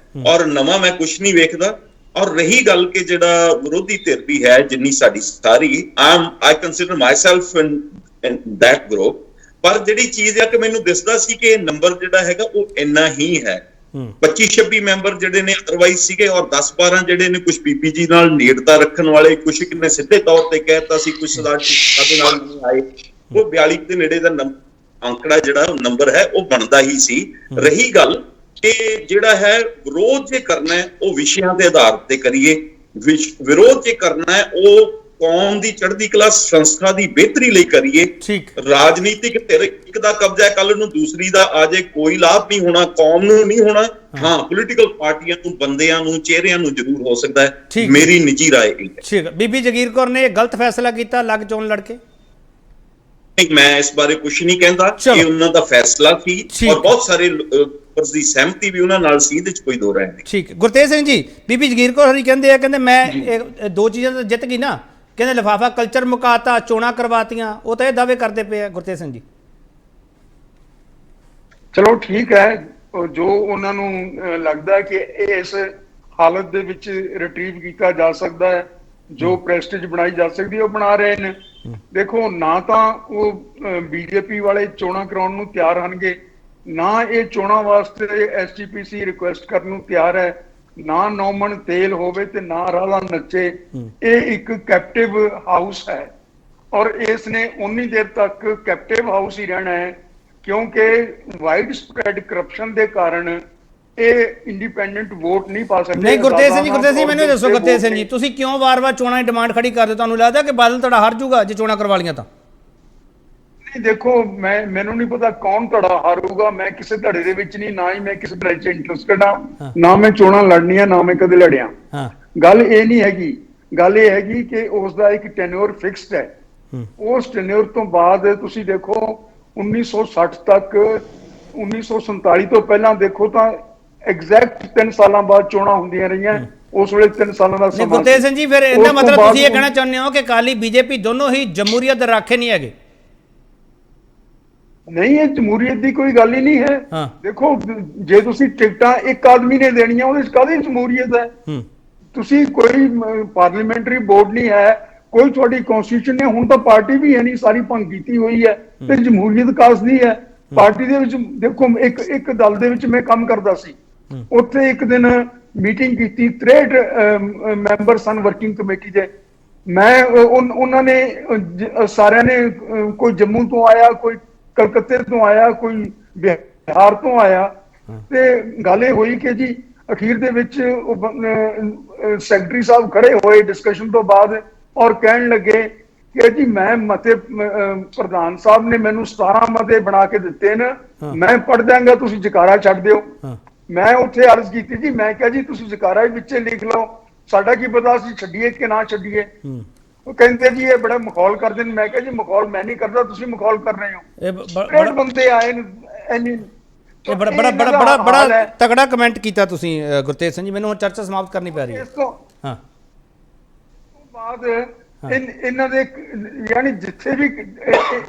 ਔਰ ਨਵਾਂ ਮੈਂ ਕੁਝ ਨਹੀਂ ਵੇਖਦਾ। ਔਰ ਰਹੀ ਗੱਲ ਕਿ ਜਿਹੜਾ ਵਿਰੋਧੀ ਧਿਰ ਵੀ ਹੈ ਜਿੰਨੀ ਸਾਡੀ ਸਾਰੀ, I consider myself in that group, ਪਰ ਜਿਹੜੀ ਚੀਜ਼ ਹੈ ਕਿ ਮੈਨੂੰ ਦਿਸਦਾ ਸੀ ਕਿ ਨੰਬਰ ਜਿਹੜਾ ਹੈਗਾ ਉਹ ਇੰਨਾ ਹੀ ਹੈ। 25-26 ਮੈਂਬਰ ਜਿਹੜੇ ਨੇ ਅਦਰਵਾਈਜ਼ ਸੀਗੇ, ਔਰ 10-12 ਜਿਹੜੇ ਨੇ ਕੁਝ ਪੀਪੀਜੀ ਨਾਲ ਨੇੜਤਾ ਰੱਖਣ ਵਾਲੇ, ਕੁਝ ਨੇ ਸਿੱਧੇ ਤੌਰ ਤੇ ਕਹਿਤਾ ਸੀ, ਕੁਝ ਸਾਡੇ ਨਾਲ ਨਹੀਂ ਆਏ। ਉਹ 42 ਦੇ ਨੇੜੇ ਦਾ ਅੰਕੜਾ ਜਿਹੜਾ ਨੰਬਰ ਹੈ ਉਹ ਬਣਦਾ ਹੀ ਸੀ। ਰਹੀ ਗੱਲ ਕਿ ਜਿਹੜਾ ਹੈ ਵਿਰੋਧ ਜੇ ਕਰਨਾ ਹੈ ਉਹ ਵਿਸ਼ਿਆਂ ਦੇ ਆਧਾਰ ਤੇ ਕਰੀਏ, ਵਿਰੋਧ ਜੇ ਕਰਨਾ ਹੈ ਉਹ ਕੌਮ ਦੀ ਚੜ੍ਹਦੀ ਕਲਾ ਸੰਸਥਾ ਦੀ ਬਿਹਤਰੀ ਲਈ ਕਰੀਏ। ਰਾਜਨੀਤਿਕ ਧਿਰ ਇੱਕ ਦਾ ਕਬਜ਼ਾ ਹੈ, ਕੱਲ ਨੂੰ ਦੂਸਰੀ ਦਾ ਆ ਜੇ, ਕੋਈ ਲਾਭ ਨਹੀਂ ਹੋਣਾ, ਕੌਮ ਨੂੰ ਨਹੀਂ ਹੋਣਾ। ਹਾਂ, ਪੋਲੀਟੀਕਲ ਪਾਰਟੀਆਂ ਨੂੰ, ਬੰਦਿਆਂ ਨੂੰ, ਚਿਹਰਿਆਂ ਨੂੰ ਜ਼ਰੂਰ ਹੋ ਸਕਦਾ ਹੈ। ਮੇਰੀ ਨਿੱਜੀ ਰਾਏ ਇਹ ਹੈ। ਠੀਕ ਹੈ। ਬੀਬੀ ਜਗੀਰ ਕੌਰ ਨੇ ਗਲਤ ਫੈਸਲਾ ਕੀਤਾ ਲੱਗ ਚੋਣ ਲੜ ਕੇ? ਮੈਂ ਇਸ ਬਾਰੇ ਕੁਝ ਨਹੀਂ ਕਹਿੰਦਾ, ਇਹ ਉਹਨਾਂ ਦਾ ਫੈਸਲਾ ਸੀ ਔਰ ਬਹੁਤ ਸਾਰੇ ਦੀ ਸਹਿਮਤੀ ਵੀ ਉਹਨਾਂ ਨਾਲ ਸੀ, ਇਹਦੇ ਚ ਕੋਈ ਦੋ ਰਾਏ ਨਹੀਂ। ਠੀਕ। ਗੁਰਤੇਜ ਸਿੰਘ ਜੀ, ਬੀਬੀ ਜਗੀਰ ਕੌਰ ਹਰੀ ਕਹਿੰਦੇ ਆ, ਕਹਿੰਦੇ ਮੈਂ ਦੋ ਚੀਜ਼ਾਂ ਤਾਂ ਜਿੱਤ ਗਈ ਨਾ, ਕਹਿੰਦੇ ਲਿਫਾਫਾ ਕਲਚਰ ਮੁਕਾਤਾ, ਚੋਣਾਂ ਕਰਵਾਤੀਆਂ, ਉਹ ਤਾਂ ਇਹ ਦਾਅਵੇ ਕਰਦੇ ਪਏ ਆ ਗੁਰਤੇਜ ਸਿੰਘ ਜੀ। ਚਲੋ ਠੀਕ ਹੈ, ਜੋ ਉਹਨਾਂ ਨੂੰ ਲੱਗਦਾ ਕਿ ਇਸ ਹਾਲਤ ਦੇ ਵਿੱਚ ਰਿਟਰੀਵ ਕੀਤਾ ਜਾ ਸਕਦਾ ਹੈ, ਜੋ ਪ੍ਰੈਸਟੀਜ ਬਣਾਈ ਜਾ ਸਕਦੀ ਹੈ, ਉਹ ਬਣਾ ਰਹੇ ਨੇ। ਦੇਖੋ, ਨਾ ਤਾਂ ਉਹ ਬੀਜੇਪੀ ਵਾਲੇ ਚੋਣਾਂ ਕਰਾਉਣ ਨੂੰ ਤਿਆਰ ਹਨਗੇ, ਨਾ ਇਹ ਚੋਣਾਂ ਵਾਸਤੇ ਐਸਜੀਪੀਸੀ ਰਿਕੁਐਸਟ ਕਰਨ ਨੂੰ ਤਿਆਰ ਹੈ, ਨਾ ਨੌਮਨ ਤੇਲ ਹੋਵੇ ਤੇ ਨਾ ਰਾਧਾ ਨੱਚੇ। ਇਹ ਇੱਕ ਕੈਪਟਿਵ ਹਾਊਸ ਹੈ ਔਰ ਇਸ ਨੇ ਉਨੀ ਦੇਰ ਤੱਕ ਕੈਪਟਿਵ ਹਾਊਸ ਹੀ ਰਹਿਣਾ ਹੈ ਕਿਉਂਕਿ ਵਾਈਡ ਸਪਰੈਡ ਕਰਪਸ਼ਨ ਦੇ ਕਾਰਨ ਇਹ ਇੰਡੀਪੈਂਡੈਂਟ ਵੋਟ ਨਹੀਂ ਪਾ ਸਕਦੇ। ਨਹੀਂ ਗੁਰਤੇਜ ਸਿੰਘ ਜੀ, ਮੈਨੂੰ ਦੱਸੋ ਗੁਰਤੇਜ ਸਿੰਘ ਜੀ, ਤੁਸੀਂ ਕਿਉਂ ਵਾਰ-ਵਾਰ ਚੋਣਾਂ ਦੀ ਡਿਮਾਂਡ ਖੜੀ ਕਰਦੇ? ਤੁਹਾਨੂੰ ਲੱਗਦਾ ਕਿ ਬਾਦਲ ਤੁਹਾਡਾ ਹਾਰ ਜਾਊਗਾ ਜੇ ਚੋਣਾਂ ਕਰਵਾ ਲਈਆਂ ਤਾਂ? ਨਹੀਂ, ਦੇਖੋ, ਮੈਨੂੰ ਨਹੀਂ ਪਤਾ ਕੌਣ ਧੜਾ ਹਾਰੂਗਾ। ਮੈਂ ਕਿਸੇ ਧੜੇ ਦੇ ਵਿੱਚ ਨਹੀਂ, ਨਾ ਹੀ ਮੈਂ ਕਿਸੇ ਧੜੇ 'ਚ ਇੰਟਰਸਟਡ ਹਾਂ, ਨਾ ਮੈਂ ਚੋਣਾਂ ਲੜਨੀਆਂ, ਨਾ ਮੈਂ ਕਦੇ ਲੜਿਆ। ਗੱਲ ਇਹ ਨਹੀਂ ਹੈਗੀ, ਗੱਲ ਇਹ ਹੈਗੀ ਕਿ ਉਸ ਦਾ ਇੱਕ ਟੈਨਿਓਰ ਫਿਕਸਡ ਹੈ। ਉਸ ਟੈਨਿਓਰ ਤੋਂ ਬਾਅਦ ਤੁਸੀਂ ਦੇਖੋ 1960 ਤੱਕ, 1947 ਤੋਂ ਪਹਿਲਾਂ ਦੇਖੋ ਤਾਂ ਐਗਜ਼ੈਕਟ 3 ਸਾਲਾਂ ਬਾਅਦ ਚੋਣਾਂ ਹੁੰਦੀਆਂ ਰਹੀਆਂ। ਉਸ ਵੇਲੇ 3 ਸਾਲਾਂ ਦਾ ਸਮਾਂ। ਗੁਰਤੇਜ ਸਿੰਘ ਜੀ, ਫਿਰ ਇਹਦਾ ਮਤਲਬ ਤੁਸੀਂ ਇਹ ਕਹਿਣਾ ਚਾਹੁੰਦੇ ਹੋ ਕਿ ਅਕਾਲੀ ਬੀਜੇਪੀ ਦੋਨੋਂ ਹੀ ਜਮਹੂਰੀਅਤ ਦੇ ਰਾਖੇ ਨਹੀਂ ਹੈਗੇ? ਨਹੀਂ, ਇਹ ਜਮਹੂਰੀਅਤ ਦੀ ਕੋਈ ਗੱਲ ਹੀ ਨਹੀਂ ਹੈ। ਦੇਖੋ, ਜੇ ਤੁਸੀਂ ਟਿਕਟਾਂ ਇੱਕ ਆਦਮੀ ਨੇ ਦੇਣੀਆਂ, ਉਹਦੇ ਚ ਕਾਹਦੀ ਜਮਹੂਰੀਅਤ ਹੈ? ਤੁਸੀਂ ਕੋਈ ਪਾਰਲੀਮੈਂਟਰੀ ਬੋਰਡ ਨਹੀਂ ਹੈ, ਕੋਈ ਤੁਹਾਡੀ ਕਨਸਟੀਟਿਊਸ਼ਨ ਨੇ, ਹੁਣ ਤਾਂ ਪਾਰਟੀ ਵੀ ਹੈ ਨਹੀਂ, ਸਾਰੀ ਭੰਗ ਕੀਤੀ ਹੋਈ ਹੈ, ਤੇ ਜਮਹੂਰੀਅਤ ਕਾਸ ਦੀ ਹੈ? ਪਾਰਟੀ ਦੇ ਵਿੱਚ ਦੇਖੋ, ਇੱਕ ਦਲ ਦੇ ਵਿੱਚ ਮੈਂ ਕੰਮ ਕਰਦਾ ਸੀ, ਉੱਥੇ ਇੱਕ ਦਿਨ ਮੀਟਿੰਗ ਕੀਤੀ, 63 ਮੈਂਬਰ ਸਨ ਵਰਕਿੰਗ ਕਮੇਟੀ ਦੇ। ਮੈਂ ਉਹਨਾਂ ਨੇ ਸਾਰਿਆਂ ਨੇ, ਕੋਈ ਜੰਮੂ ਤੋਂ ਆਇਆ, ਕੋਈ ਕਲਕੱਤੇ ਤੋਂ ਆਇਆ, ਕੋਈ ਬਿਹਾਰ ਤੋਂ ਆਇਆ, ਤੇ ਗੱਲ ਇਹ ਹੋਈ ਕਿ ਜੀ ਅਖੀਰ ਦੇ ਵਿੱਚ ਸੈਕਟਰੀ ਸਾਹਿਬ ਖੜੇ ਹੋਏ ਡਿਸਕਸ਼ਨ ਤੋਂ ਬਾਅਦ ਔਰ ਕਹਿਣ ਲੱਗੇ ਕਿ ਜੀ ਮੈਂ ਮਤੇ, ਪ੍ਰਧਾਨ ਸਾਹਿਬ ਨੇ ਮੈਨੂੰ 17 ਮਤੇ ਬਣਾ ਕੇ ਦਿੱਤੇ ਨੇ, ਮੈਂ ਪੜ੍ਹ ਦਾਂਗਾ, ਤੁਸੀਂ ਜਕਾਰਾ ਛੱਡ ਦਿਓ। ਮੈਂ ਉੱਥੇ ਅਰਜ਼ ਕੀਤੀ ਜੀ, ਮੈਂ ਕਿਹਾ ਜੀ ਤੁਸੀਂ ਜਕਾਰਾ ਵੀ ਵਿੱਚੇ ਲਿਖ ਲਓ, ਸਾਡਾ ਕੀ ਪਤਾ ਅਸੀਂ ਛੱਡੀਏ ਕਿ ਨਾ ਛੱਡੀਏ। ਉਹ ਕਹਿੰਦੇ ਜੀ ਇਹ ਬੜਾ ਮਖੌਲ ਕਰਦੇ ਨੇ। ਮੈਂ ਕਿਹਾ ਜੀ ਮਖੌਲ ਮੈਂ ਨਹੀਂ ਕਰਦਾ, ਤੁਸੀਂ ਮਖੌਲ ਕਰ ਰਹੇ ਹੋ। ਬੜੇ ਬੰਦੇ ਆਏ ਨੇ, ਇਹ ਬੜਾ ਤਕੜਾ ਕਮੈਂਟ ਕੀਤਾ ਤੁਸੀਂ ਗੁਰਤੇਜ ਸਿੰਘ ਜੀ। ਮੈਨੂੰ ਹੁਣ ਚਰਚਾ ਸਮਾਪਤ ਕਰਨੀ ਪੈ ਰਹੀ ਹੈ। ਇਸ ਤੋਂ ਬਾਅਦ ਇਹਨਾਂ ਦੇ, ਯਾਨੀ ਜਿੱਥੇ ਵੀ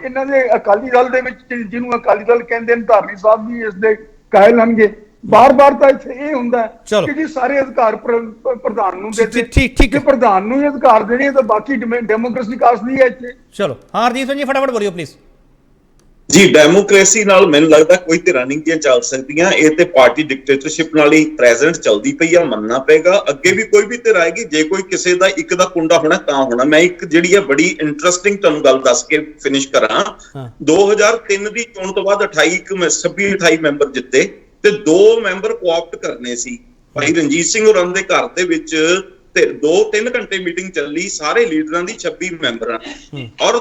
ਇਹਨਾਂ ਦੇ ਅਕਾਲੀ ਦਲ ਦੇ ਵਿੱਚ, ਜਿਹਨੂੰ ਅਕਾਲੀ ਦਲ ਕਹਿੰਦੇ ਨੇ, ਧਾਰਨੀ ਸਾਹਿਬ ਵੀ ਇਸ ਦੇ ਕਾਇਲ ਹੋਣਗੇ। ਬਾਰ-ਬਾਰ ਤਾਂ ਇੱਥੇ ਇਹ ਹੁੰਦਾ ਕਿ ਜੀ ਸਾਰੇ ਅਧਿਕਾਰ ਪ੍ਰਧਾਨ ਨੂੰ ਦੇ ਦਿੱਤੇ। ਠੀਕ, ਪ੍ਰਧਾਨ ਨੂੰ ਹੀ ਅਧਿਕਾਰ ਦੇਣੇ ਤਾਂ ਬਾਕੀ ਡੈਮੋਕ੍ਰੇਸੀ ਕਾਸ ਨਹੀਂ ਹੈ ਇੱਥੇ। ਚਲੋ, ਹਾਂ ਹਰਦੀਪ ਸਿੰਘ ਜੀ ਫਟਾਫਟ ਬੋਲਿਓ ਪਲੀਜ਼। ਜੀ ਡੈਮੋਕ੍ਰੇਸੀ ਨਾਲ ਮੈਨੂੰ ਲੱਗਦਾ ਕੋਈ ਧਿਰਾਂ ਨਹੀਂ ਦੀਆਂ ਚੱਲ ਸਕਦੀਆਂ, ਇਹ ਤੇ ਪਾਰਟੀ ਡਿਕਟੇਟਰਸ਼ਿਪ ਨਾਲ ਹੀ ਪ੍ਰੈਜ਼ੈਂਟ ਚੱਲਦੀ ਪਈ ਆ, ਮੰਨਣਾ ਪਏਗਾ। ਅੱਗੇ ਵੀ ਕੋਈ ਵੀ ਧਿਰ ਆਏਗੀ, ਜੇ ਕੋਈ ਕਿਸੇ ਦਾ ਇੱਕ ਦਾ ਕੁੰਡਾ ਹੋਣਾ ਤਾਂ ਹੋਣਾ। ਮੈਂ ਇੱਕ ਜਿਹੜੀ ਆ ਬੜੀ ਇੰਟਰਸਟਿੰਗ ਤੁਹਾਨੂੰ ਗੱਲ ਦੱਸ ਕੇ ਫਿਨਿਸ਼ ਕਰਾਂ। 2003 ਦੀ ਚੋਣ ਤੋਂ ਬਾਅਦ 26-28 ਮੈਂਬਰ ਜਿੱਤੇ ਤੇ 2 ਮੈਂਬਰ ਕੋਆਪਟ ਕਰਨੇ ਸੀ। ਭਾਈ ਰਣਜੀਤ ਸਿੰਘ ਹੋਰਾਂ ਦੇ ਘਰ ਦੇ ਵਿੱਚ ਤੇ 2-3 ਘੰਟੇ ਮੀਟਿੰਗ ਚੱਲੀ ਸਾਰੇ ਲੀਡਰਾਂ ਦੀ 26 ਮੈਂਬਰਾਂ, ਔਰ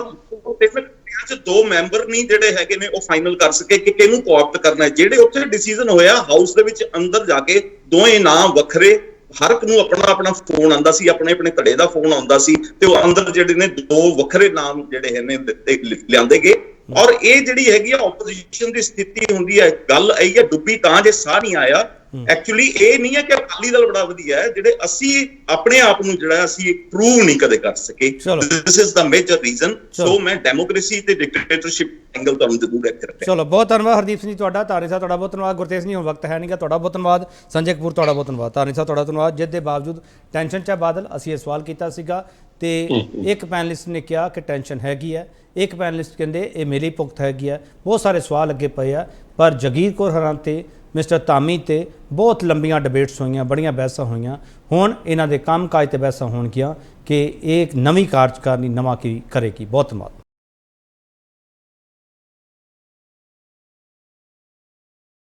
3 ਘੰਟਿਆਂ 'ਚ 2 ਮੈਂਬਰ ਨਹੀਂ ਜਿਹੜੇ ਹੈਗੇ ਨੇ ਉਹ ਫਾਈਨਲ ਕਰ ਸਕੇ ਕਿ ਕਿਹਨੂੰ ਕੋਆਪਟ ਕਰਨਾ ਹੈ। ਜਿਹੜੇ ਉੱਥੇ ਡਿਸੀਜਨ ਹੋਇਆ ਹਾਊਸ ਦੇ ਵਿੱਚ ਅੰਦਰ ਜਾ ਕੇ, ਦੋਵੇਂ ਨਾਮ ਵੱਖਰੇ, ਹਰ ਇੱਕ ਨੂੰ ਆਪਣਾ ਆਪਣਾ ਫੋਨ ਆਉਂਦਾ ਸੀ, ਆਪਣੇ ਆਪਣੇ ਧੜੇ ਦਾ ਫੋਨ ਆਉਂਦਾ ਸੀ, ਤੇ ਉਹ ਅੰਦਰ ਜਿਹੜੇ ਨੇ 2 ਵੱਖਰੇ ਨਾਮ ਜਿਹੜੇ ਨੇ ਲਿਆਂਦੇ ਗਏ। ਔਰ ਇਹ ਜਿਹੜੀ ਹੈਗੀ ਆ ਆਪੋਜੀਸ਼ਨ ਦੀ ਸਥਿਤੀ ਹੁੰਦੀ ਹੈ, ਗੱਲ ਇਹ ਹੈ ਡੁੱਬੀ ਤਾਂ ਜੇ ਸਾਹ ਨਹੀਂ ਆਇਆ। ਐਕਚੁਅਲੀ ਇਹ ਨਹੀਂ ਹੈ ਕਿ ਅਕਾਲੀ ਦਲ ਬੜਾ ਵਧੀਆ ਹੈ, ਜਿਹੜੇ ਅਸੀਂ ਆਪਣੇ ਆਪ ਨੂੰ ਜਿਹੜਾ ਅਸੀਂ ਪ੍ਰੂਵ ਨਹੀਂ ਕਦੇ ਕਰ ਸਕੇ। This is the major reason. So ਮੈਂ ਡੈਮੋਕ੍ਰੇਸੀ ਤੇ ਡਿਕਟੇਟਰਸ਼ਿਪ ਐਂਗਲ ਤੁਹਾਨੂੰ ਜ਼ਰੂਰ ਇੱਥੇ ਰੱਖਿਆ। ਚਲੋ ਬਹੁਤ ਧੰਨਵਾਦ ਹਰਦੀਪ ਸਿੰਘ ਜੀ ਤੁਹਾਡਾ। ਤਾਰਨੀ ਸਾਹਿਬ ਤੁਹਾਡਾ ਬਹੁਤ ਧੰਨਵਾਦ। ਗੁਰਤੇਜ ਨਹੀਂ, ਹੁਣ ਵਕਤ ਹੈ ਨਹੀਂਗਾ, ਤੁਹਾਡਾ ਬਹੁਤ ਧੰਨਵਾਦ। ਸੰਜੇ ਕਪੂਰ ਤੁਹਾਡਾ ਬਹੁਤ ਧੰਨਵਾਦ। ਤਾਰਨੀ ਸਾਹਿਬ ਤੁਹਾਡਾ ਧੰਨਵਾਦ। ਜਿਸ ਦੇ ਬਾਵਜੂਦ ਟੈਨਸ਼ਨ 'ਚ ਬਾਦਲ, ਅਸੀਂ ਇਹ ਸਵਾਲ ਕੀਤਾ ਸੀਗਾ ਤੇ ਇੱਕ ਪੈਨਲਿਸਟ ਨੇ ਕਿਹਾ ਕਿ ਟੈਨਸ਼ਨ ਹੈਗੀ ਹੈ, ਇੱਕ ਪੈਨਲਿਸਟ ਕਹਿੰਦੇ ਇਹ ਮੇਰੀ ਭੁਗਤ ਹੈਗੀ ਹੈ। ਬਹੁਤ ਸਾਰੇ ਸਵਾਲ ਅੱਗੇ ਪਏ ਆ, ਪਰ ਜਗੀਰ ਕੌਰ ਹਰਾਂ ਤੇ ਮਿਸਟਰ ਧਾਮੀ ਤੇ ਬਹੁਤ ਲੰਬੀਆਂ ਡਿਬੇਟਸ ਹੋਈਆਂ, ਬੜੀਆਂ ਬਹਿਸਾਂ ਹੋਈਆਂ। ਹੁਣ ਇਹਨਾਂ ਦੇ ਕੰਮ ਕਾਜ ਤੇ ਬਹਿਸਾਂ ਹੋਣਗੀਆਂ ਕਿ ਇਹ ਨਵੀਂ ਕਾਰਜਕਾਰਨੀ ਨਵਾਂ ਕੀ ਕਰੇਗੀ। ਬਹੁਤ ਧੰਨਵਾਦ।